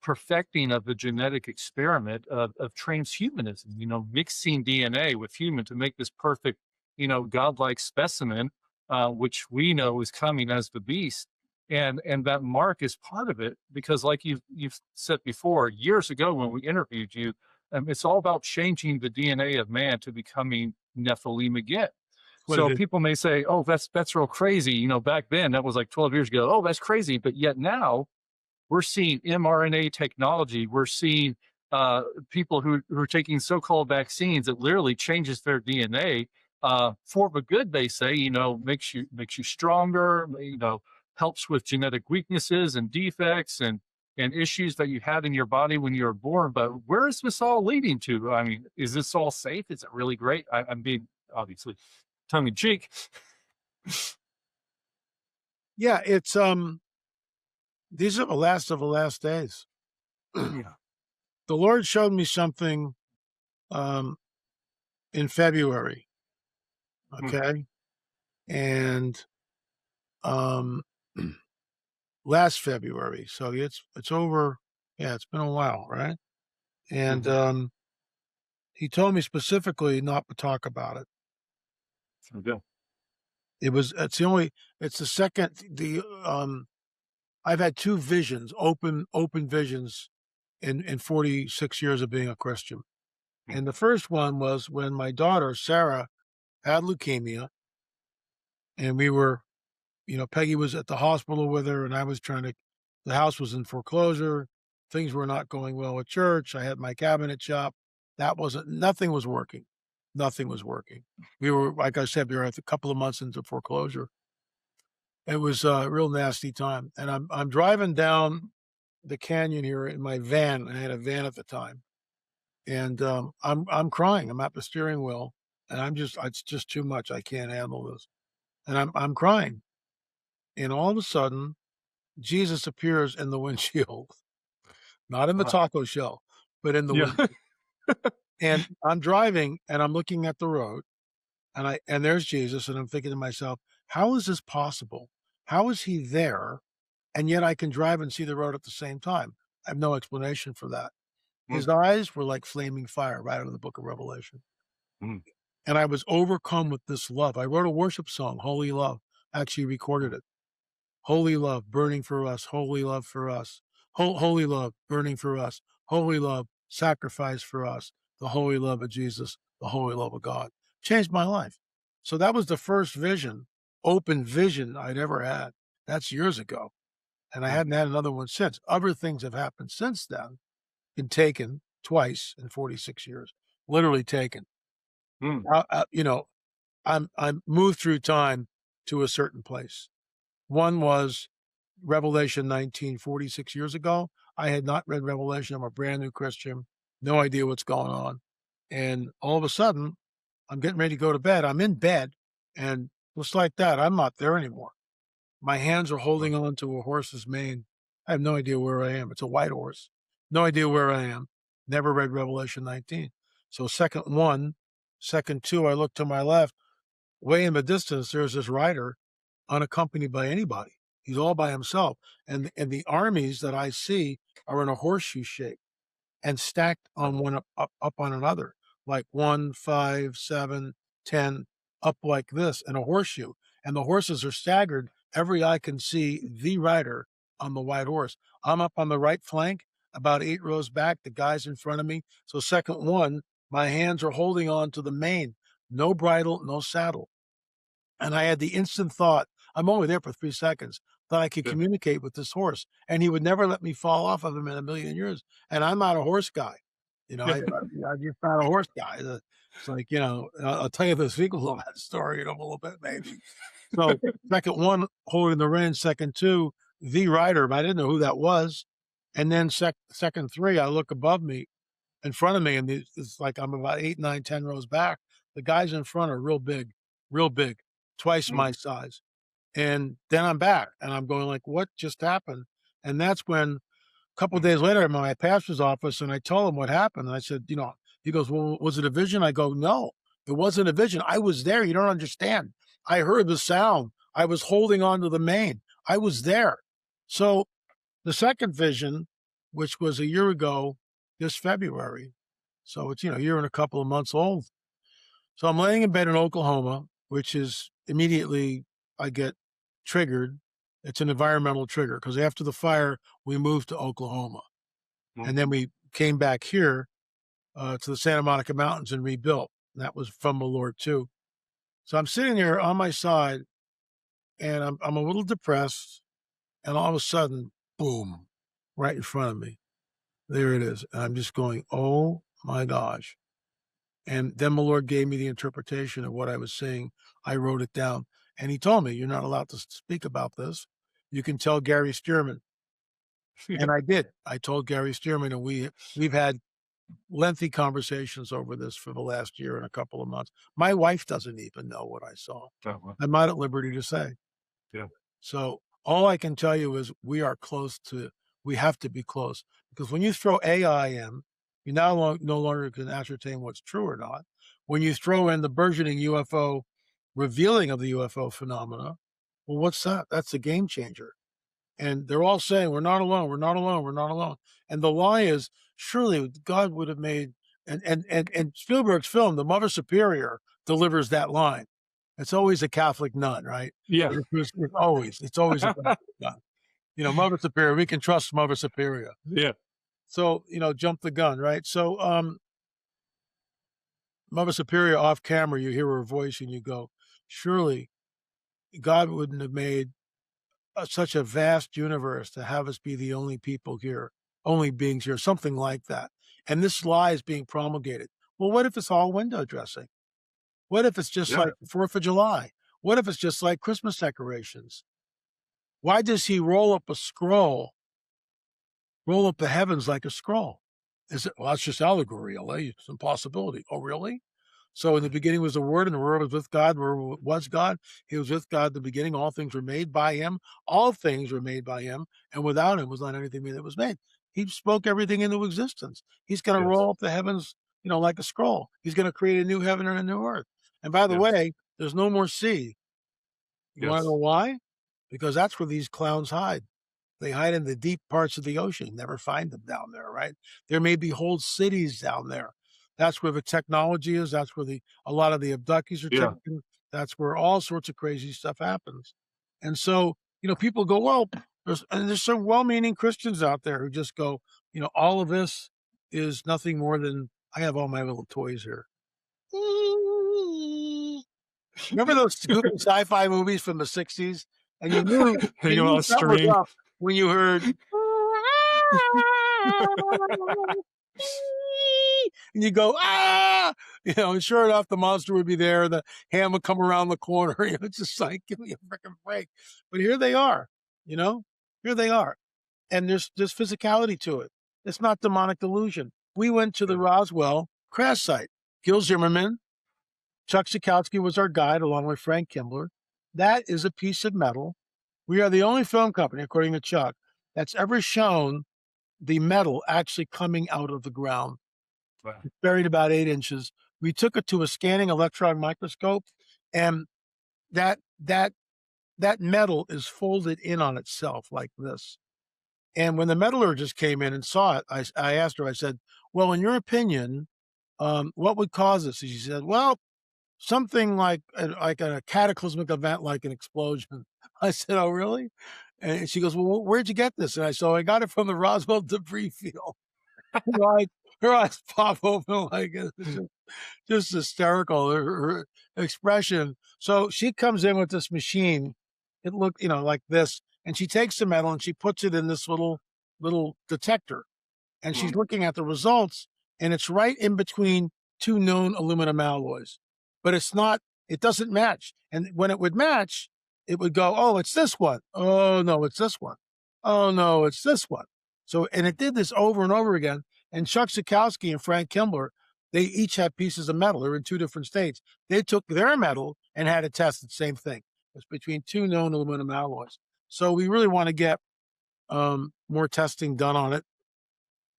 [SPEAKER 2] perfecting of the genetic experiment of transhumanism, mixing DNA with human to make this perfect, godlike specimen, which we know is coming as the beast. And that mark is part of it, because like you've said before, years ago when we interviewed you, it's all about changing the DNA of man to becoming Nephilim again. So people may say, oh, that's real crazy. Back then, that was like 12 years ago. Oh, that's crazy. But yet now we're seeing mRNA technology. We're seeing people who are taking so-called vaccines that literally changes their DNA for the good, they say, makes you stronger, helps with genetic weaknesses and defects and issues that you had in your body when you were born. But where is this all leading to? I mean, is this all safe? Is it really great? I'm being obviously tongue in cheek.
[SPEAKER 3] Yeah, it's these are the last of the last days.
[SPEAKER 2] Yeah.
[SPEAKER 3] The Lord showed me something in February. Okay. And last February. So it's over. Yeah, it's been a while, right? And he told me specifically not to talk about it.
[SPEAKER 2] Okay.
[SPEAKER 3] It's the second, I've had 2 visions, open visions in 46 years of being a Christian. And the first one was when my daughter, Sarah, had leukemia, and we were, Peggy was at the hospital with her, and I was the house was in foreclosure. Things were not going well at church. I had my cabinet shop. Nothing was working. Nothing was working. We were, like I said, we were a couple of months into foreclosure. It was a real nasty time. And I'm driving down the canyon here in my van. I had a van at the time. And I'm crying. I'm at the steering wheel, and it's just too much. I can't handle this. and I'm crying. And all of a sudden, Jesus appears in the windshield, not in the taco shell, but in the
[SPEAKER 2] Yeah.
[SPEAKER 3] windshield. And I'm driving and I'm looking at the road and there's Jesus, and I'm thinking to myself, how is this possible? How is he there? And yet I can drive and see the road at the same time. I have no explanation for that.
[SPEAKER 1] Mm.
[SPEAKER 3] His eyes were like flaming fire right out of the book of Revelation.
[SPEAKER 1] Mm.
[SPEAKER 3] And I was overcome with this love. I wrote a worship song, Holy Love, actually recorded it. Holy love burning for us, holy love for us. Holy love burning for us, holy love sacrifice for us, the holy love of Jesus, the holy love of God. Changed my life. So that was the first vision, open vision I'd ever had. That's years ago. And I hadn't had another one since. Other things have happened since then, been taken twice in 46 years, literally taken.
[SPEAKER 1] Mm.
[SPEAKER 3] You know, I'm moved through time to a certain place. One was Revelation 19, 46 years ago. I had not read Revelation. I'm a brand new Christian, no idea what's going on. And all of a sudden, I'm getting ready to go to bed. I'm in bed, and just like that, I'm not there anymore. My hands are holding on to a horse's mane. I have no idea where I am. It's a white horse. No idea where I am. Never read Revelation 19. So second one, second two, I look to my left. Way in the distance, there's this rider unaccompanied by anybody. He's all by himself. And the armies that I see are in a horseshoe shape and stacked on one up on another, like 1, 5, 7, 10, up like this in a horseshoe. And the horses are staggered. Every eye can see the rider on the white horse. I'm up on the right flank, about 8 rows back, the guy's in front of me. So second one, my hands are holding on to the mane, no bridle, no saddle. And I had the instant thought, I'm only there for 3 seconds, that I could
[SPEAKER 1] Yeah.
[SPEAKER 3] communicate with this horse, and he would never let me fall off of him in a million years. And I'm not a horse guy. You know, I'm just not a horse guy. It's like, I'll tell you the sequel of that story in a little bit, maybe. So second one, holding the reins, second two, the rider, but I didn't know who that was. And then second three, I look above me, in front of me, and it's like I'm about 8, 9, 10 rows back. The guys in front are real big, twice
[SPEAKER 1] Mm.
[SPEAKER 3] my size. And then I'm back, and I'm going like, what just happened? And that's when a couple of days later, I'm at my pastor's office, and I told him what happened. And I said, he goes, well, was it a vision? I go, no, it wasn't a vision. I was there. You don't understand. I heard the sound. I was holding on to the mane. I was there. So the second vision, which was a year ago, this February, so it's, a year and a couple of months old. So I'm laying in bed in Oklahoma, which is immediately I get triggered. It's an environmental trigger because after the fire, we moved to Oklahoma. And then we came back here to the Santa Monica Mountains and rebuilt. And that was from the Lord too. So I'm sitting there on my side and I'm a little depressed. And all of a sudden, boom, right in front of me. There it is. And I'm just going, oh my gosh. And then the Lord gave me the interpretation of what I was seeing. I wrote it down. And he told me, you're not allowed to speak about this. You can tell Gary Stearman. And I did. I told Gary Stearman, and we've had lengthy conversations over this for the last year and a couple of months. My wife doesn't even know what I saw.
[SPEAKER 1] Oh, well.
[SPEAKER 3] I'm not at liberty to say.
[SPEAKER 1] Yeah.
[SPEAKER 3] So all I can tell you is we have to be close, because when you throw AI in, you no longer can ascertain what's true or not. When you throw in the burgeoning UFO revealing of the UFO phenomena, well, what's that? That's a game changer. And they're all saying, we're not alone, we're not alone, we're not alone. And the lie is, surely God would have made, and Spielberg's film, The Mother Superior, delivers that line. It's always a Catholic nun, right?
[SPEAKER 2] Yeah.
[SPEAKER 3] It's always a Catholic nun. Mother Superior, we can trust Mother Superior.
[SPEAKER 2] Yeah.
[SPEAKER 3] So, jump the gun, right? So, Mother Superior off camera, you hear her voice and you go, surely God wouldn't have made such a vast universe to have us be the only people here, only beings here, something like that. And this lie is being promulgated. Well, what if it's all window dressing? What if it's just like 4th of July? What if it's just like Christmas decorations? Why does he roll up the heavens like a scroll? Well, that's just allegory, LA. It's impossibility. Oh, really? So in the beginning was the Word, and the Word was with God. The Word was God. He was with God in the beginning. All things were made by him. All things were made by him, and without him was not anything made that was made. He spoke everything into existence. He's going to
[SPEAKER 2] Yes.
[SPEAKER 3] roll up the heavens, like a scroll. He's going to create a new heaven and a new earth. And by the
[SPEAKER 2] Yes.
[SPEAKER 3] way, there's no more sea. You want to know
[SPEAKER 2] Yes.
[SPEAKER 3] why? Because that's where these clowns hide. They hide in the deep parts of the ocean. Never find them down there, right? There may be whole cities down there. That's where the technology is. That's where a lot of the abductees are
[SPEAKER 2] Yeah.
[SPEAKER 3] taken. That's where all sorts of crazy stuff happens. And so, people go, well, there's some well-meaning Christians out there who just go, all of this is nothing more than I have all my little toys here. Remember those goofy sci-fi movies from the 60s? And you knew
[SPEAKER 2] Hanging on a
[SPEAKER 3] something was
[SPEAKER 2] string.
[SPEAKER 3] up when you heard and you go, ah, and sure enough, the monster would be there. The hand would come around the corner. It's just like, give me a freaking break. But here they are, here they are. And there's physicality to it. It's not demonic delusion. We went to the Roswell crash site. Gil Zimmerman, Chuck Sikowski was our guide, along with Frank Kimbler. That is a piece of metal. We are the only film company, according to Chuck, that's ever shown the metal actually coming out of the ground.
[SPEAKER 2] Wow.
[SPEAKER 3] It's buried about 8 inches. We took it to a scanning electron microscope, and that metal is folded in on itself like this. And when the metallurgist came in and saw it, I asked her, I said, well, in your opinion, what would cause this? And she said, well, something like a cataclysmic event, like an explosion. I said, oh, really? And she goes, well, where'd you get this? And I said, I got it from the Roswell debris field. Her eyes pop open like it's just hysterical, her expression. So she comes in with this machine. It looked, like this. And she takes the metal and she puts it in this little detector. And she's looking at the results, and it's right in between two known aluminum alloys. But it doesn't match. And when it would match, it would go, oh, it's this one. Oh, no, it's this one. Oh, no, it's this one. So, and it did this over and over again. And Chuck Sikowski and Frank Kimbler, they each had pieces of metal. They're in 2 different states. They took their metal and had it tested, the same thing. It's between 2 known aluminum alloys. So we really want to get more testing done on it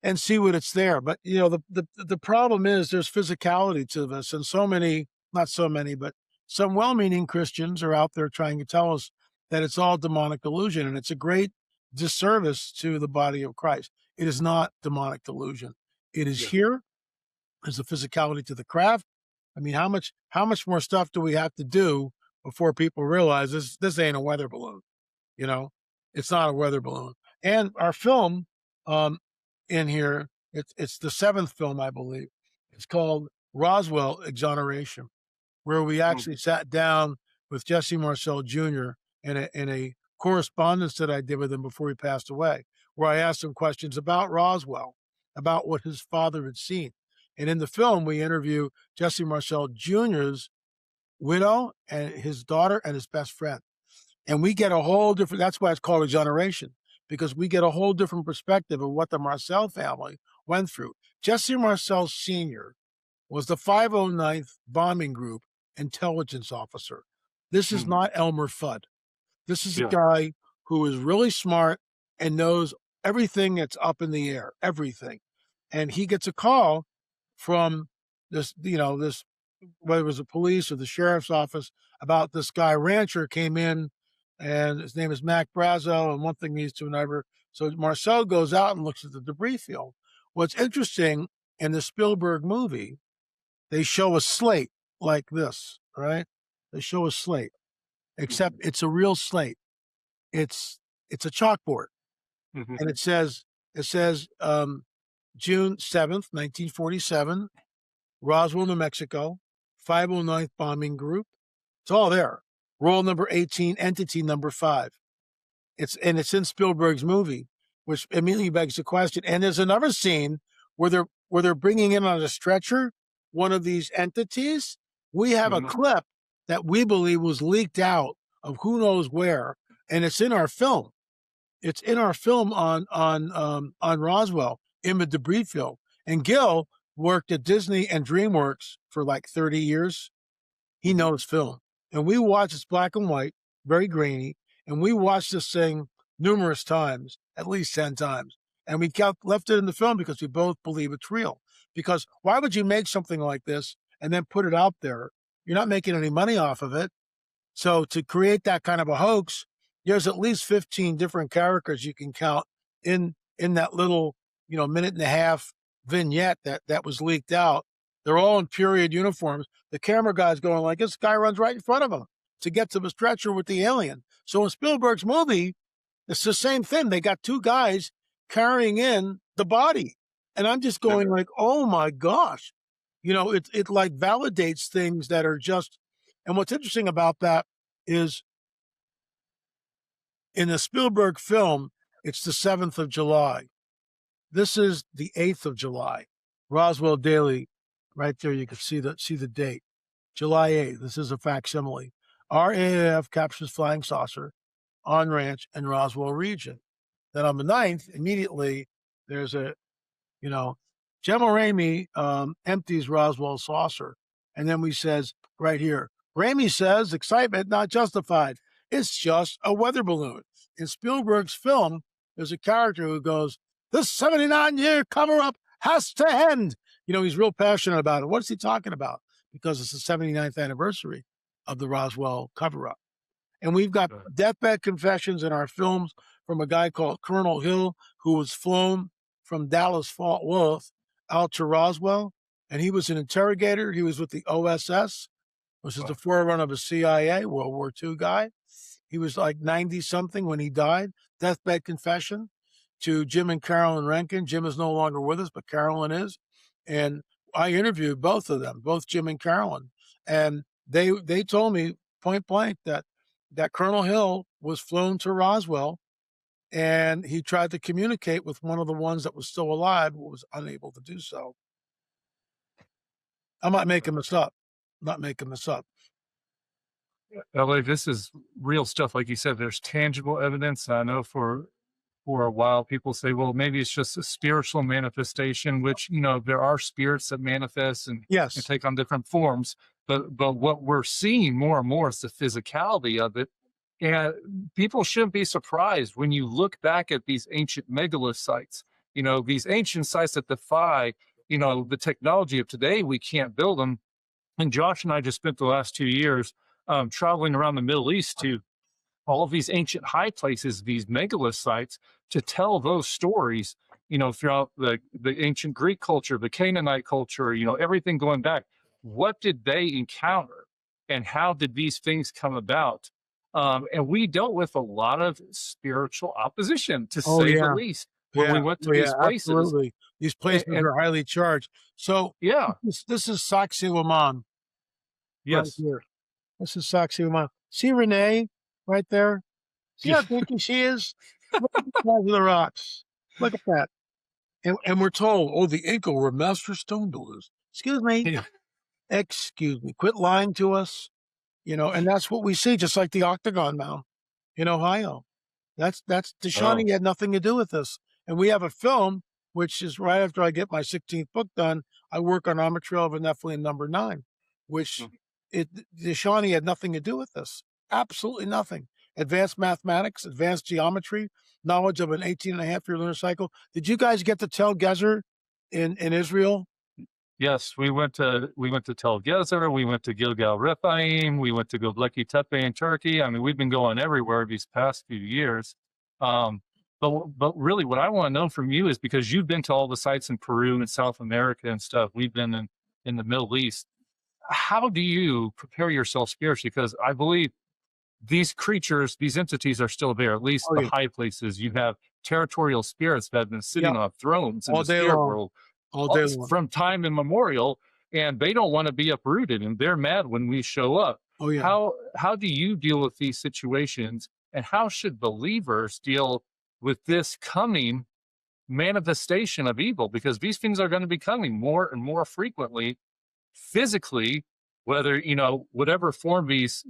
[SPEAKER 3] and see what it's there. But the problem is there's physicality to this, and not so many, but some well-meaning Christians are out there trying to tell us that it's all demonic delusion, and it's a great disservice to the body of Christ. It is not demonic delusion. It is here. There's a physicality to the craft. I mean, how much more stuff do we have to do before people realize this ain't a weather balloon? It's not a weather balloon. And our film, in here, it's the 7th film, I believe. It's called Roswell Exoneration, where we actually sat down with Jesse Marcel Jr. in a correspondence that I did with him before he passed away, where I asked him questions about Roswell, about what his father had seen. And in the film, we interview Jesse Marcel Jr.'s widow and his daughter and his best friend. And we get a whole different, that's why it's called Exoneration, because we get a whole different perspective of what the Marcel family went through. Jesse Marcel Sr. was the 509th Bombing Group intelligence officer. This is not Elmer Fudd. This is a guy who is really smart and knows everything that's up in the air, everything. And he gets a call from this, whether it was the police or the sheriff's office, about this guy rancher came in, and his name is Mac Brazo, and one thing leads to another. So Marcel goes out and looks at the debris field. What's interesting, in the Spielberg movie, they show a slate like this, right? They show a slate, except it's a real slate. It's a chalkboard, and it says June 7th, 1947, Roswell, New Mexico, 509th Bombing Group. It's all there. Roll number 18, entity number 5. It's in Spielberg's movie, which immediately begs the question. And there's another scene where they're bringing in on a stretcher one of these entities. We have a clip that we believe was leaked out of who knows where, and it's in our film. It's in our film on Roswell in the debris field. And Gil worked at Disney and DreamWorks for like 30 years. He knows film. And we watched, it's black and white, very grainy. And we watched this thing numerous times, at least 10 times. And we left it in the film because we both believe it's real. Because why would you make something like this and then put it out there? You're not making any money off of it. So to create that kind of a hoax, there's at least 15 different characters you can count in that little, minute and a half vignette that was leaked out. They're all in period uniforms. The camera guy's going like, this guy runs right in front of him to get to the stretcher with the alien. So in Spielberg's movie, it's the same thing. They got two guys carrying in the body. And I'm just going like, oh my gosh. It like validates things that are just, and what's interesting about that is in the Spielberg film, it's the 7th of July. This is the 8th of July. Roswell Daily, right there, you can see the date. July 8th. This is a facsimile. RAAF captures flying saucer on ranch in Roswell region. Then on the 9th, immediately, there's a, Gemma Ramey empties Roswell saucer. And then we says right here, Ramey says excitement not justified. It's just a weather balloon. In Spielberg's film, there's a character who goes, this 79-year cover-up has to end. He's real passionate about it. What is he talking about? Because it's the 79th anniversary of the Roswell cover-up. And we've got deathbed confessions in our films from a guy called Colonel Hill, who was flown from Dallas-Fort Worth out to Roswell. And he was an interrogator. He was with the OSS, which is the forerunner of the CIA, World War II guy. He was like 90-something when he died. Deathbed confession to Jim and Carolyn Rankin. Jim is no longer with us, but Carolyn is. And I interviewed both of them, both Jim and Carolyn. And they told me point blank that Colonel Hill was flown to Roswell and he tried to communicate with one of the ones that was still alive, but was unable to do so. I'm not making this up.
[SPEAKER 2] LA, this is real stuff. Like you said, there's tangible evidence. I know for a while people say, well, maybe it's just a spiritual manifestation, which, there are spirits that manifest and take on different forms. But what we're seeing more and more is the physicality of it. And people shouldn't be surprised when you look back at these ancient megalith sites, these ancient sites that defy, the technology of today. We can't build them. And Josh and I just spent the last 2 years traveling around the Middle East to all of these ancient high places, these megalith sites, to tell those stories, throughout the ancient Greek culture, the Canaanite culture, everything going back. What did they encounter and how did these things come about? And we dealt with a lot of spiritual opposition, to say the least, when we went to these places.
[SPEAKER 3] Absolutely. These places are highly charged. So this is Sacsayhuaman.
[SPEAKER 2] Yes.
[SPEAKER 3] Right here. This is Sacsayhuaman. See Renee right there? See how dinky she is? Look at the size of the rocks. Look at that. And we're told, the Inca were master stone builders. Excuse me.
[SPEAKER 2] Yeah.
[SPEAKER 3] Excuse me. Quit lying to us. And that's what we see, just like the Octagon Mound in Ohio. That's DeShawnee had nothing to do with this. And we have a film, which is right after I get my 16th book done, I work on Armor Trail of a Nephilim #9, which DeShawnee had nothing to do with this. Absolutely nothing. Advanced mathematics, advanced geometry, knowledge of an 18-and-a-half-year lunar cycle. Did you guys get to Tel Gezer in Israel?
[SPEAKER 2] Yes, we went to Tel Gezer, we went to Gilgal Rephaim, we went to Göbekli Tepe in Turkey. I mean, we've been going everywhere these past few years. But really, what I want to know from you is, because you've been to all the sites in Peru and South America and stuff, we've been in the Middle East. How do you prepare yourself spiritually? Because I believe these creatures, these entities are still there, at least the high places. You have territorial spirits that have been sitting on thrones in the spirit world from time immemorial, and they don't want to be uprooted, and they're mad when we show up. How do you deal with these situations, and how should believers deal with this coming manifestation of evil? Because these things are going to be coming more and more frequently, physically, whether, whatever form these,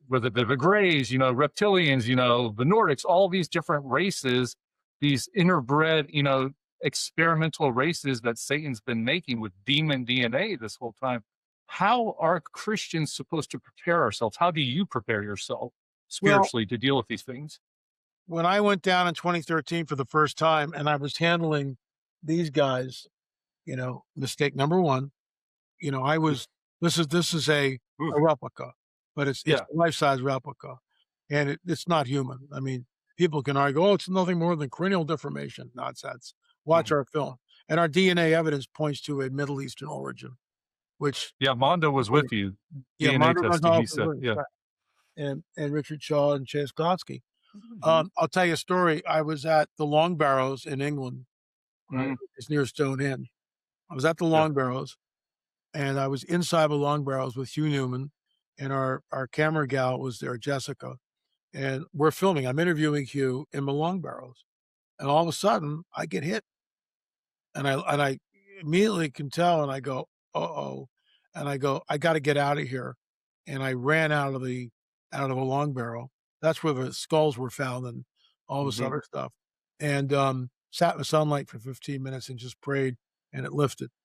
[SPEAKER 2] whether they're the Greys, reptilians, the Nordics, all these different races, these interbred, experimental races that Satan's been making with demon DNA this whole time. How are Christians supposed to prepare ourselves? How do you prepare yourself
[SPEAKER 3] Well,
[SPEAKER 2] spiritually to deal with these things?
[SPEAKER 3] when I went down in 2013 for the first time and I was handling these guys, mistake number one, I was this is a
[SPEAKER 2] Oof.
[SPEAKER 3] replica, but it's
[SPEAKER 2] Yeah.
[SPEAKER 3] a life-size replica, and it's not human. I mean, people can argue, "Oh, it's nothing more than cranial deformation." Nonsense. Watch
[SPEAKER 2] Mhm.
[SPEAKER 3] our film, and our DNA evidence points to a Middle Eastern origin, which
[SPEAKER 2] Yeah, Mondo was with you.
[SPEAKER 3] yeah,
[SPEAKER 2] DNA
[SPEAKER 3] Mondo
[SPEAKER 2] testing, he
[SPEAKER 3] Gonzalez was
[SPEAKER 2] said.
[SPEAKER 3] right,
[SPEAKER 2] Yeah.
[SPEAKER 3] right, and Richard Shaw and Chase Klodsky.
[SPEAKER 2] Mhm.
[SPEAKER 3] I'll tell you a story. I was at the Long Barrows in England, right?
[SPEAKER 2] Mhm.
[SPEAKER 3] It's near Stonehenge. I was at the
[SPEAKER 2] Yeah.
[SPEAKER 3] Long Barrows, and I was inside the Long Barrows with Hugh Newman, and our camera gal was there, Jessica, and we're filming. I'm interviewing Hugh in the Long Barrows, and all of a sudden I get hit, and I immediately can tell, and I go, "Uh-oh," and I go, "I got to get out of here," and I ran out of a Long Barrow. That's where the skulls were found and all this
[SPEAKER 2] Mhm.
[SPEAKER 3] other stuff, and sat in the sunlight for 15 minutes and just prayed, and it lifted.
[SPEAKER 2] Yeah.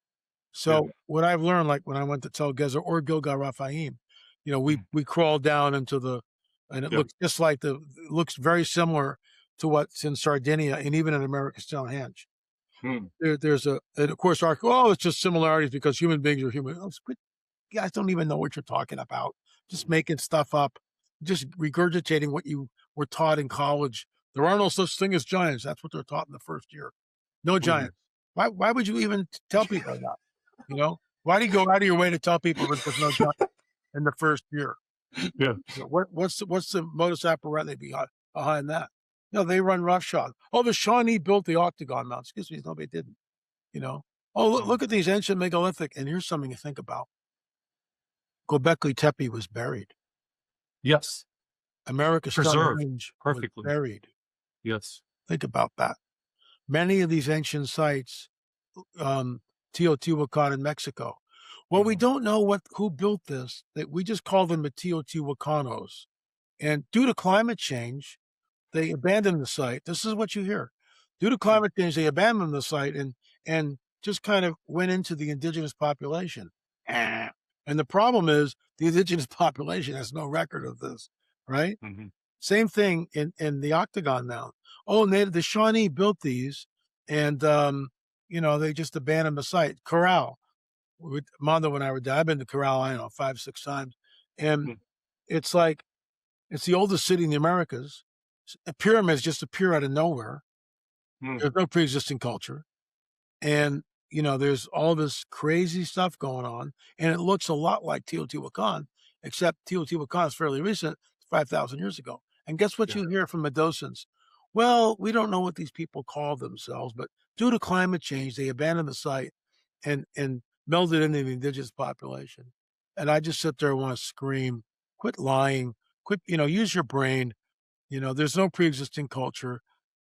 [SPEAKER 3] So what I've learned, like when I went to Tel Gezer or Gilgal Raphaim,
[SPEAKER 2] Mhm.
[SPEAKER 3] we crawled down into and it
[SPEAKER 2] Yeah.
[SPEAKER 3] looks just like it looks very similar to what's in Sardinia and even in America's Stonehenge.
[SPEAKER 2] Mm.
[SPEAKER 3] And of course, it's just similarities because human beings are human. Oh, you guys don't even know what you're talking about. Just making stuff up, just regurgitating what you were taught in college. There are no such thing as giants. That's what they're taught in the first year. No
[SPEAKER 2] Mhm.
[SPEAKER 3] giants. Why would you even tell people that? Why do you go out of your way to tell people that there's no giant in the first year?
[SPEAKER 2] Yeah.
[SPEAKER 3] What's the modus operandi behind that? No, they run roughshod. Oh, the Shawnee built the Octagon Mount. Excuse me, no, they didn't. You know. Oh,
[SPEAKER 2] Mhm.
[SPEAKER 3] look at these ancient megalithic. And here's something to think about. Göbekli Tepe was buried.
[SPEAKER 2] Yes.
[SPEAKER 3] America's
[SPEAKER 2] Preserved
[SPEAKER 3] Stonehenge was
[SPEAKER 2] perfectly.
[SPEAKER 3] buried.
[SPEAKER 2] Yes.
[SPEAKER 3] Think about that. Many of these ancient sites, um, Teotihuacan in Mexico. Well, we
[SPEAKER 2] Mhm.
[SPEAKER 3] don't know who built this. That we just call them the Teotihuacanos. And due to climate change, they abandoned the site. This is what you hear. Due to
[SPEAKER 2] Mm.
[SPEAKER 3] climate change, they abandoned the site and just kind of went into the indigenous population. And the problem is the indigenous population has no record of this, right?
[SPEAKER 2] Mhm.
[SPEAKER 3] Same thing in the Octagon now. Oh, and the Shawnee built these, and they just abandoned the site. Corral. With Mondo and I were there. I've been to Corral, I don't know, 5, 6 times, and
[SPEAKER 2] Mm.
[SPEAKER 3] it's like it's the oldest city in the Americas. Pyramids just appear out of nowhere.
[SPEAKER 2] Mm.
[SPEAKER 3] There's no pre-existing culture, and there's all this crazy stuff going on, and it looks a lot like Teotihuacan, except Teotihuacan is fairly recent, 5,000 years ago. And guess what
[SPEAKER 2] Yeah.
[SPEAKER 3] you hear from the docents? Well, we don't know what these people call themselves, but due to climate change, they abandoned the site and melded into the indigenous population. And I just sit there and want to scream, quit lying, quit, use your brain. There's no pre-existing culture.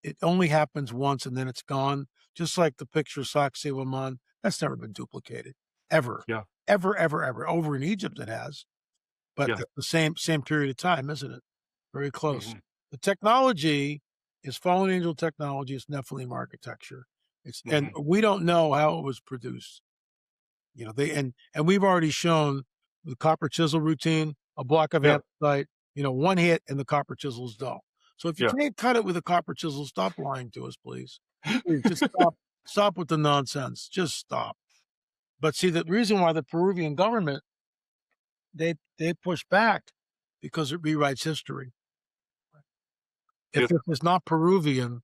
[SPEAKER 3] It only happens once and then it's gone. Just like the picture of Sacsayhuaman, that's never been duplicated ever,
[SPEAKER 2] Yeah.
[SPEAKER 3] ever, ever, ever. Over in Egypt, it has, but
[SPEAKER 2] Yeah.
[SPEAKER 3] it's the same period of time, isn't it? Very close.
[SPEAKER 2] Mhm.
[SPEAKER 3] The technology is fallen angel technology. It's Nephilim architecture. And
[SPEAKER 2] Mhm.
[SPEAKER 3] we don't know how it was produced. And we've already shown the copper chisel routine, a block of
[SPEAKER 2] Yeah.
[SPEAKER 3] anthracite, one hit and the copper chisel is dull. So if you
[SPEAKER 2] Yeah.
[SPEAKER 3] can't cut it with a copper chisel, stop lying to us, please. Please just stop with the nonsense. Just stop. But see, the reason why the Peruvian government they push back because it rewrites history. If
[SPEAKER 2] Yes.
[SPEAKER 3] this is not Peruvian,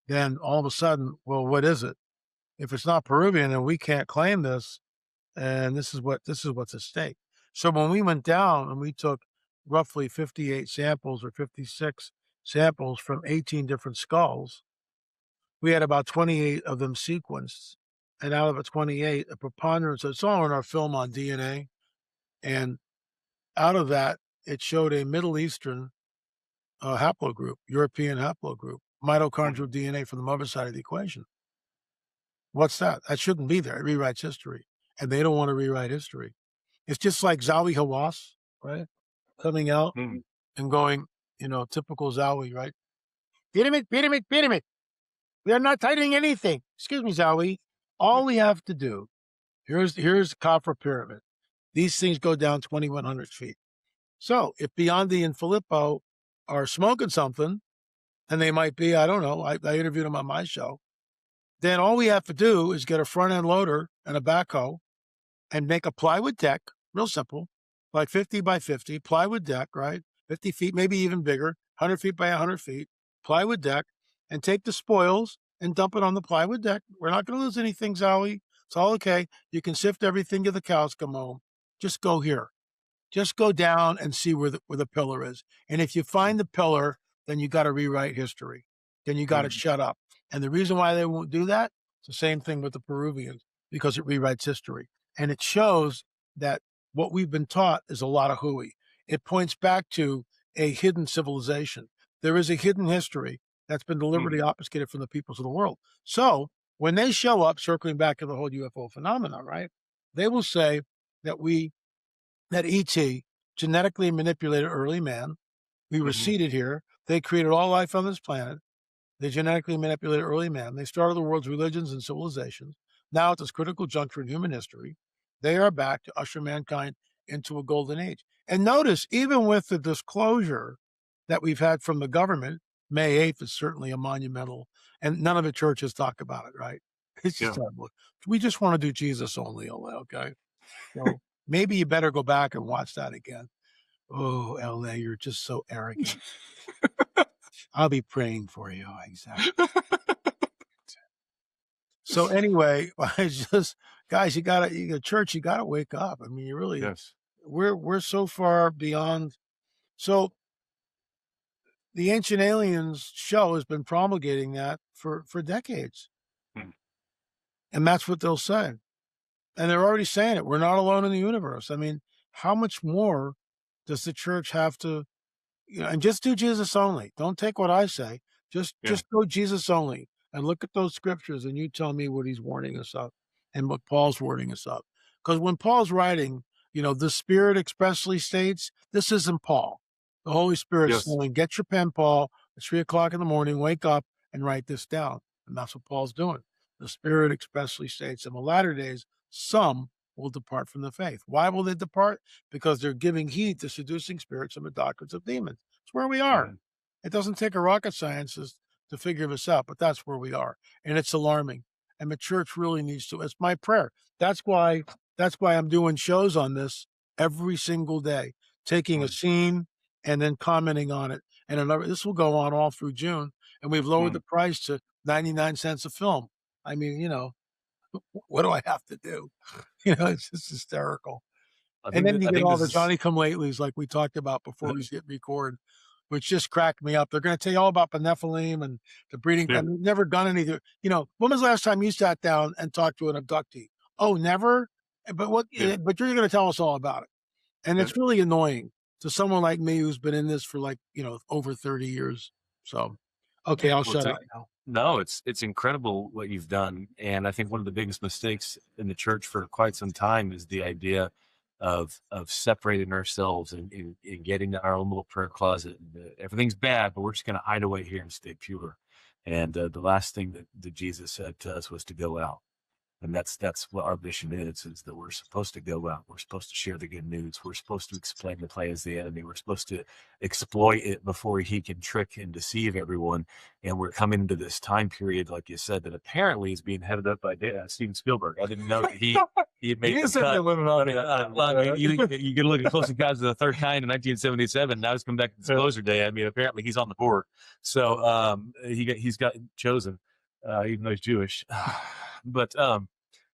[SPEAKER 3] then all of a sudden, well, what is it? If it's not Peruvian, then we can't claim this. And this is what's at stake. So when we went down and we took roughly 58 samples or 56 samples from 18 different skulls, we had about 28 of them sequenced. And out of the 28, a preponderance, it's all in our film on DNA. And out of that, it showed a Middle Eastern haplogroup, European haplogroup,
[SPEAKER 2] Mhm.
[SPEAKER 3] mitochondrial DNA from the mother side of the equation. What's that? That shouldn't be there. It rewrites history. And they don't want to rewrite history. It's just like Zawi Hawass, right? Coming out
[SPEAKER 2] Mhm.
[SPEAKER 3] and going, typical Zawi, right? Pyramid, pyramid, pyramid. We are not tightening anything. Excuse me, Zowie. All we have to do, here's the copper pyramid. These things go down 2,100 feet. So if Biondi and Filippo are smoking something, and they might be, I don't know, I interviewed them on my show, then all we have to do is get a front end loader and a backhoe and make a plywood deck, real simple, like 50 by 50, plywood deck, right? 50 feet, maybe even bigger, 100 feet by 100 feet, plywood deck, and take the spoils and dump it on the plywood deck. We're not going to lose anything, Zowie. It's all okay. You can sift everything till the cows come home. Just go here. Just go down and see where the pillar is. And if you find the pillar, then you got to rewrite history. Then you got to shut up. And the reason why they won't do that, it's the same thing with the Peruvians, because it rewrites history. And it shows that what we've been taught is a lot of hooey. It points back to a hidden civilization. There is a hidden history that's been deliberately obfuscated from the peoples of the world. So when they show up, circling back to the whole UFO phenomenon, right, they will say that that ET genetically manipulated early man. We were seeded here. They created all life on this planet. They genetically manipulated early man. They started the world's religions and civilizations. Now, at this critical juncture in human history, they are back to usher mankind into a golden age. And notice, even with the disclosure that we've had from the government, May 8th is certainly a monumental, and none of the churches talk about it, right? It's just terrible. We just want to do Jesus only, okay? So maybe you better go back and watch that again. Oh, LA, you're just so arrogant. I'll be praying for you. Exactly. So anyway, I just, guys, church, you gotta wake up. I mean, you really, we're so far beyond. So the Ancient Aliens show has been promulgating that for decades. And that's what they'll say. And they're already saying it. We're not alone in the universe. I mean, how much more does the church have to, and just do Jesus only. Don't take what I say. Just go Jesus only and look at those scriptures and you tell me what he's warning us of and what Paul's warning us of. Because when Paul's writing, the Spirit expressly states, this isn't Paul. The Holy Spirit is saying, get your pen, Paul, at 3:00 in the morning, wake up and write this down. And that's what Paul's doing. The Spirit expressly states in the latter days, some will depart from the faith. Why will they depart? Because they're giving heed to seducing spirits and the doctrines of demons. It's where we are. It doesn't take a rocket scientist to figure this out, but that's where we are. And it's alarming. And the church really needs to. It's my prayer. That's why I'm doing shows on this every single day, taking a scene and then commenting on it. And this will go on all through June. And we've lowered the price to 99 cents a film. I mean, what do I have to do? It's just hysterical. And then you get all the Johnny come latelys like we talked about before we hit record, which just cracked me up. They're going to tell you all about the Nephilim and the breeding. Yeah. I've never done anything. When was the last time you sat down and talked to an abductee? Oh, never. But but you're going to tell us all about it. And it's really annoying to someone like me who's been in this for over 30 years. So, okay, I'll shut up now.
[SPEAKER 1] No, it's incredible what you've done. And I think one of the biggest mistakes in the church for quite some time is the idea of separating ourselves and getting our own little prayer closet. Everything's bad, but we're just going to hide away here and stay pure. And the last thing that Jesus said to us was to go out. And that's what our mission is that we're supposed to go out. We're supposed to share the good news. We're supposed to explain the plans of the enemy. We're supposed to exploit it before he can trick and deceive everyone. And we're coming into this time period, like you said, that apparently is being headed up by Steven Spielberg. I didn't know that he had made the cut. You can look at Close Encounters of the Third Kind in 1977. Now he's come back to Disclosure Day. I mean, apparently he's on the board. So he's got chosen, even though he's Jewish. But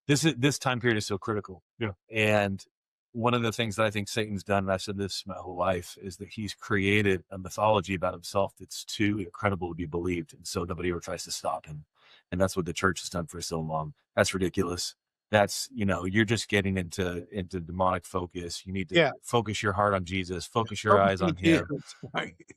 [SPEAKER 1] this time period is so critical. Yeah. And one of the things that I think Satan's done, and I've said this my whole life, is that he's created a mythology about himself that's too incredible to be believed. And so nobody ever tries to stop him. And that's what the church has done for so long. That's ridiculous. That's, you're just getting into demonic focus. You need to focus your heart on Jesus, focus your eyes on him,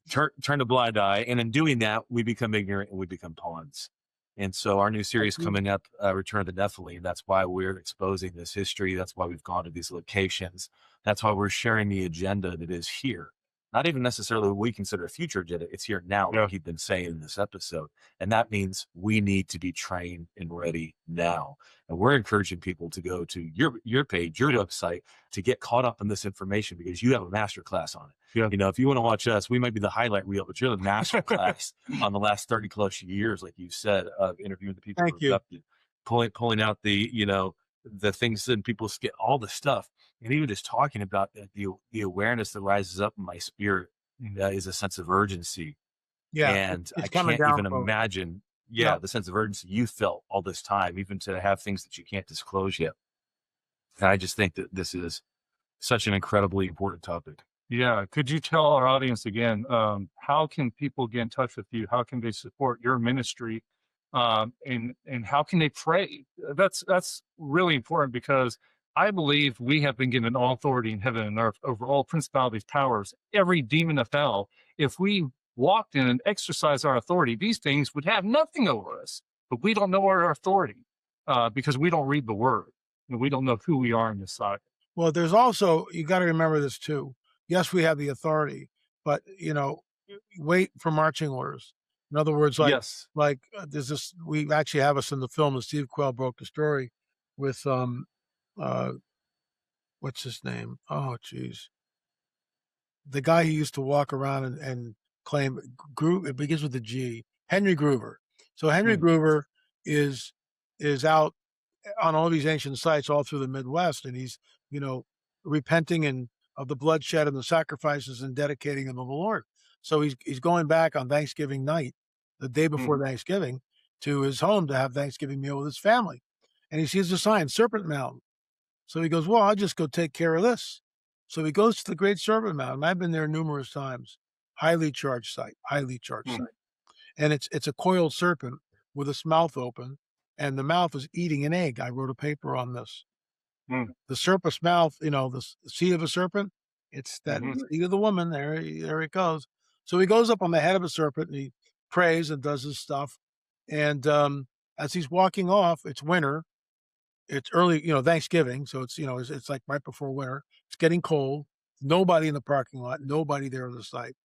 [SPEAKER 1] turn a blind eye. And in doing that, we become ignorant and we become pawns. And so our new series coming up, Return of the Nephilim, that's why we're exposing this history. That's why we've gone to these locations. That's why we're sharing the agenda that is here. not even necessarily what we consider a future agenda. It's here now,
[SPEAKER 2] Yeah.
[SPEAKER 1] like he's been saying in this episode. And that means we need to be trained and ready now. And we're encouraging people to go to your page, your website, to get caught up in this information because you have a master class on it.
[SPEAKER 2] Yeah.
[SPEAKER 1] You know, if you want to watch us, we might be the highlight reel, but you're the master class on the last 30 plus years, like you said, of interviewing the people
[SPEAKER 3] Thank
[SPEAKER 1] who
[SPEAKER 3] you.
[SPEAKER 1] are pulling out the, the things that people get, all the stuff. And even just talking about the awareness that rises up in my spirit is a sense of urgency.
[SPEAKER 3] Yeah,
[SPEAKER 1] And I
[SPEAKER 3] it's coming
[SPEAKER 1] can't
[SPEAKER 3] down,
[SPEAKER 1] even
[SPEAKER 3] folks.
[SPEAKER 1] imagine,
[SPEAKER 3] Yeah.
[SPEAKER 1] the sense of urgency you felt all this time, even to have things that you can't disclose yet. And I just think that this is such an incredibly important topic.
[SPEAKER 2] Yeah. Could you tell our audience again, how can people get in touch with you? How can they support your ministry? And how can they pray? That's really important because I believe we have been given all authority in heaven and earth over all principalities, powers, every demon of hell. If we walked in and exercised our authority, these things would have nothing over us. But we don't know our authority because we don't read the word and we don't know who we are in this side.
[SPEAKER 3] Well, there's also, you got to remember this too. Yes, we have the authority, but wait for marching orders. In other words,
[SPEAKER 2] Yes.
[SPEAKER 3] there's this. We actually have us in the film. And Steve Quell broke the story with what's his name? Oh, geez, the guy who used to walk around and claim it begins with a G. Henry Gruver. So Henry Gruver is out on all these ancient sites all through the Midwest, and he's repenting and of the bloodshed and the sacrifices and dedicating them to the Lord. So he's going back on Thanksgiving night, the day before Thanksgiving, to his home to have Thanksgiving meal with his family, and he sees a sign, Serpent Mountain. So he goes, well, I'll just go take care of this. So he goes to the Great Serpent Mountain. I've been there numerous times. Highly charged site. And it's a coiled serpent with its mouth open, and the mouth is eating an egg. I wrote a paper on this. The serpent's mouth, the seed of a serpent, it's that seed of the woman. There it goes. So he goes up on the head of a serpent and he prays and does his stuff. And as he's walking off, it's winter. It's early, Thanksgiving. So it's like right before winter. It's getting cold. Nobody in the parking lot, nobody there on the site.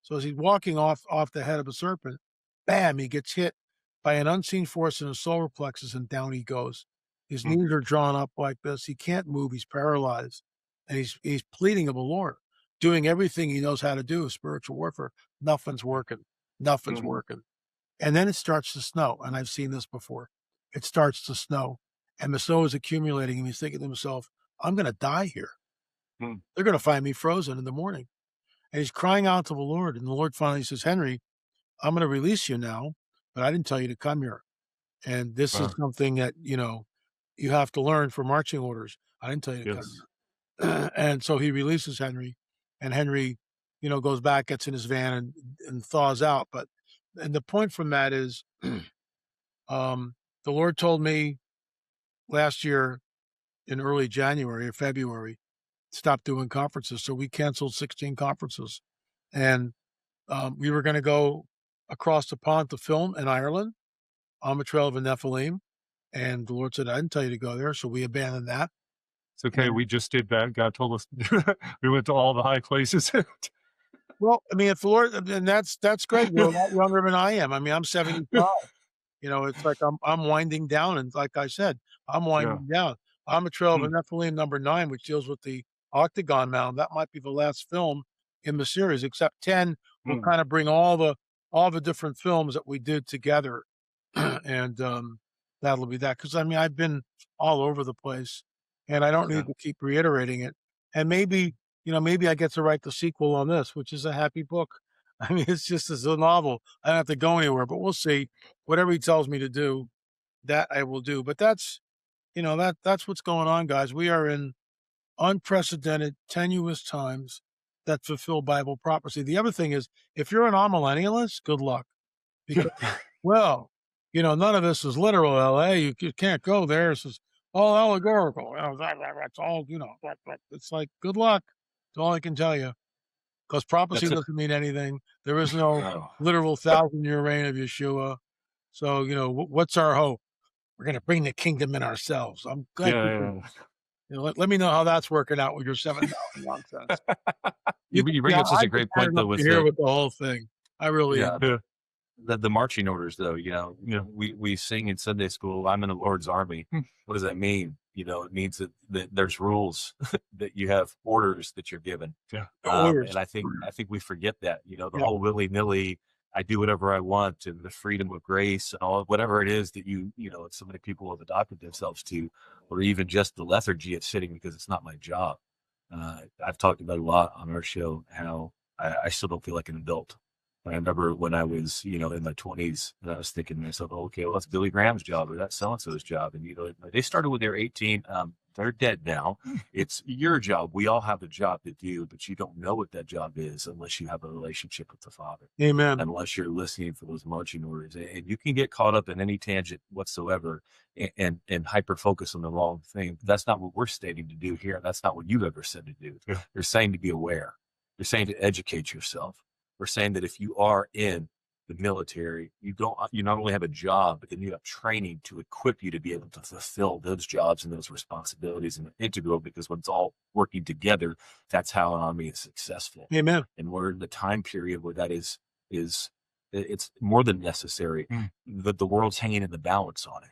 [SPEAKER 3] So as he's walking off the head of a serpent, bam, he gets hit by an unseen force in his solar plexus and down he goes. His knees are drawn up like this. He can't move. He's paralyzed. And he's pleading of the Lord, doing everything he knows how to do, spiritual warfare. Nothing's working. Nothing's working. And then it starts to snow. And I've seen this before. It starts to snow. And the snow is accumulating. And he's thinking to himself, I'm going to die here. They're going to find me frozen in the morning. And he's crying out to the Lord. And the Lord finally says, Henry, I'm going to release you now, but I didn't tell you to come here. And this is something that, you have to learn for marching orders. I didn't tell you to come here. And so he releases Henry, and Henry, goes back, gets in his van and thaws out. And the point from that is, the Lord told me last year in early January or February, stop doing conferences. So we canceled 16 conferences, and we were going to go across the pond to film in Ireland on the Trail of the Nephilim. And the Lord said, I didn't tell you to go there. So we abandoned that.
[SPEAKER 2] It's okay. We just did that. God told us we went to all the high places.
[SPEAKER 3] Well, I mean, if the Lord, and that's great. You're a lot younger than I am. I mean, I'm 75. It's like I'm winding down. And like I said, I'm winding down. I'm a Trail of the Nephilim #9, which deals with the Octagon Mound. That might be the last film in the series, except 10 will kind of bring all the different films that we did together. And that'll be that. Because, I mean, I've been all over the place, and I don't need to keep reiterating it. And maybe I get to write the sequel on this, which is a happy book. I mean, it's just as a novel. I don't have to go anywhere, but we'll see. Whatever he tells me to do, that I will do. But that's what's going on, guys. We are in unprecedented, tenuous times that fulfill Bible prophecy. The other thing is, if you're an amillennialist, good luck. Because, well, none of this is literal, LA. You can't go there. This is all allegorical. That's all, it's like, good luck. That's all I can tell you. Because prophecy doesn't mean anything. There is no literal 1,000-year reign of Yeshua. So, what's our hope? We're going to bring the kingdom in ourselves. I'm glad. let me know how that's working out with your 7,000 nonsense.
[SPEAKER 1] You bring up such a great point though with
[SPEAKER 3] here with the whole thing. I really am.
[SPEAKER 1] The marching orders though, we sing in Sunday school, I'm in the Lord's army. What does that mean? It means that there's rules, that you have orders that you're given.
[SPEAKER 3] Orders.
[SPEAKER 1] And I think we forget that, the whole willy-nilly, I do whatever I want, and the freedom of grace and all, whatever it is that so many people have adopted themselves to, or even just the lethargy of sitting because it's not my job. I've talked about a lot on our show how I still don't feel like an adult. I remember when I was, in my 20s, and I was thinking to myself, okay, well, that's Billy Graham's job or that's so-and-so's job. And, they started when they were 18. They're dead now. It's your job. We all have a job to do, but you don't know what that job is unless you have a relationship with the Father.
[SPEAKER 3] Amen.
[SPEAKER 1] Unless you're listening for those marching orders. And you can get caught up in any tangent whatsoever and hyper-focus on the wrong thing. But that's not what we're stating to do here. That's not what you've ever said to do. You're saying to be aware. You're saying to educate yourself. We're saying that if you are in the military, you not only have a job, but then you have training to equip you to be able to fulfill those jobs and those responsibilities and integral, because when it's all working together, that's how an army is successful.
[SPEAKER 3] Amen.
[SPEAKER 1] And we're in the time period where that is it's more than necessary. The world's hanging in the balance on it.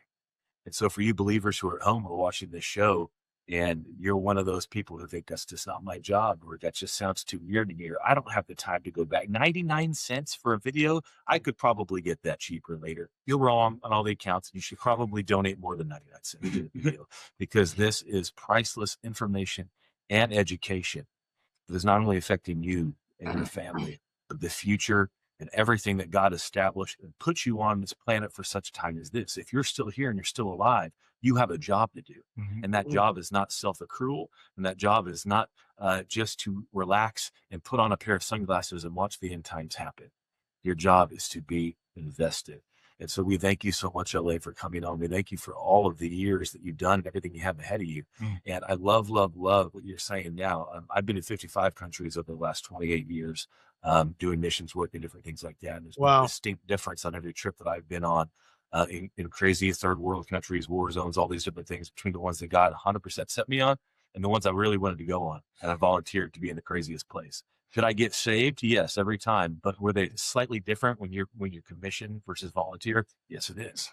[SPEAKER 1] And so for you believers who are at home or watching this show, and you're one of those people who think that's just not my job, or that just sounds too weird to me, or I don't have the time to go back. 99 cents for a video? I could probably get that cheaper later. You're wrong on all the accounts. You should probably donate more than 99 cents to the video, because this is priceless information and education that is not only affecting you and your family, but the future and everything that God established and put you on this planet for such a time as this. If you're still here and you're still alive, you have a job to do. And that job is not self-accrual. And that job is not just to relax and put on a pair of sunglasses and watch the end times happen. Your job is to be invested. And so we thank you so much, LA, for coming on. We thank you for all of the years that you've done and everything you have ahead of you. And I love what you're saying now. I've been in 55 countries over the last 28 years, doing missions work and different things like that. And there's a distinct difference on every trip that I've been on, in crazy third world countries, war zones, all these different things, between the ones that God 100% set me on and the ones I really wanted to go on. And I volunteered to be in the craziest place. Did I get saved? Yes, every time. But were they slightly different when you're commissioned versus volunteer? Yes, it is.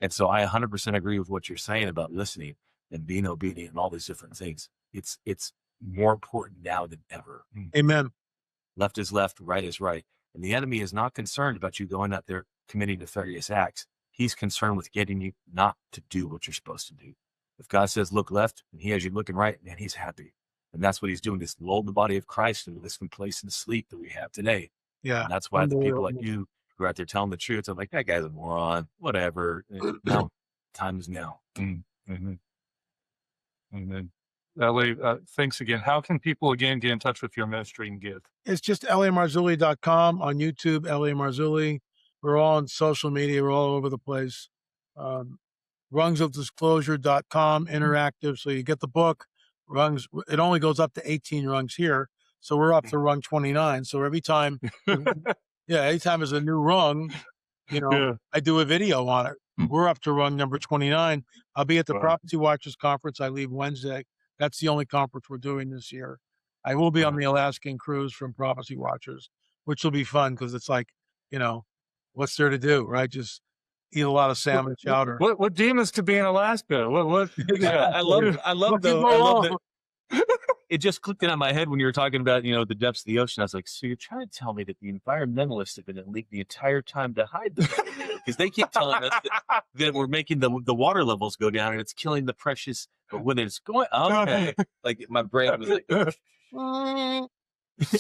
[SPEAKER 1] And so I 100% agree with what you're saying about listening and being obedient and all these different things. It's more important now than ever.
[SPEAKER 3] Amen.
[SPEAKER 1] Left is left, right is right. And the enemy is not concerned about you going out there committing nefarious acts. He's concerned with getting you not to do what you're supposed to do. If God says, look left, and he has you looking right, man, he's happy. And that's what he's doing, is lull the body of Christ into this complacent sleep that we have today.
[SPEAKER 3] Yeah.
[SPEAKER 1] And that's why the people like you who are out there telling the truth, I'm like, that guy's a moron, whatever. No, time is now.
[SPEAKER 2] Amen. LA, thanks again. How can people again get in touch with your ministry and give?
[SPEAKER 3] It's just lamarzulli.com, on YouTube, LA Marzulli. We're all on social media. We're all over the place. Rungsofdisclosure.com, interactive. So you get the book. Rungs, it only goes up to 18 rungs here. So we're up to rung 29. So every time, anytime there's a new rung, I do a video on it. We're up to rung number 29. I'll be at the Prophecy Watchers Conference. I leave Wednesday. That's the only conference we're doing this year. I will be on the Alaskan cruise from Prophecy Watchers, which will be fun because it's like, what's there to do, right? Just eat a lot of salmon chowder.
[SPEAKER 2] What demons could be in Alaska? What?
[SPEAKER 1] I love that. It just clicked in on my head when you were talking about, the depths of the ocean. I was like, so you're trying to tell me that the environmentalists have been in leak the entire time to hide them? Because they keep telling us that we're making the water levels go down and it's killing the precious, but when it's going, okay. Like my brain was like,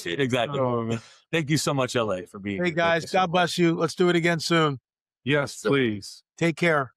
[SPEAKER 1] exactly. Thank you so much, LA, for being here.
[SPEAKER 3] Hey guys, God bless you. Let's do it again soon.
[SPEAKER 2] Yes, please.
[SPEAKER 3] Take care.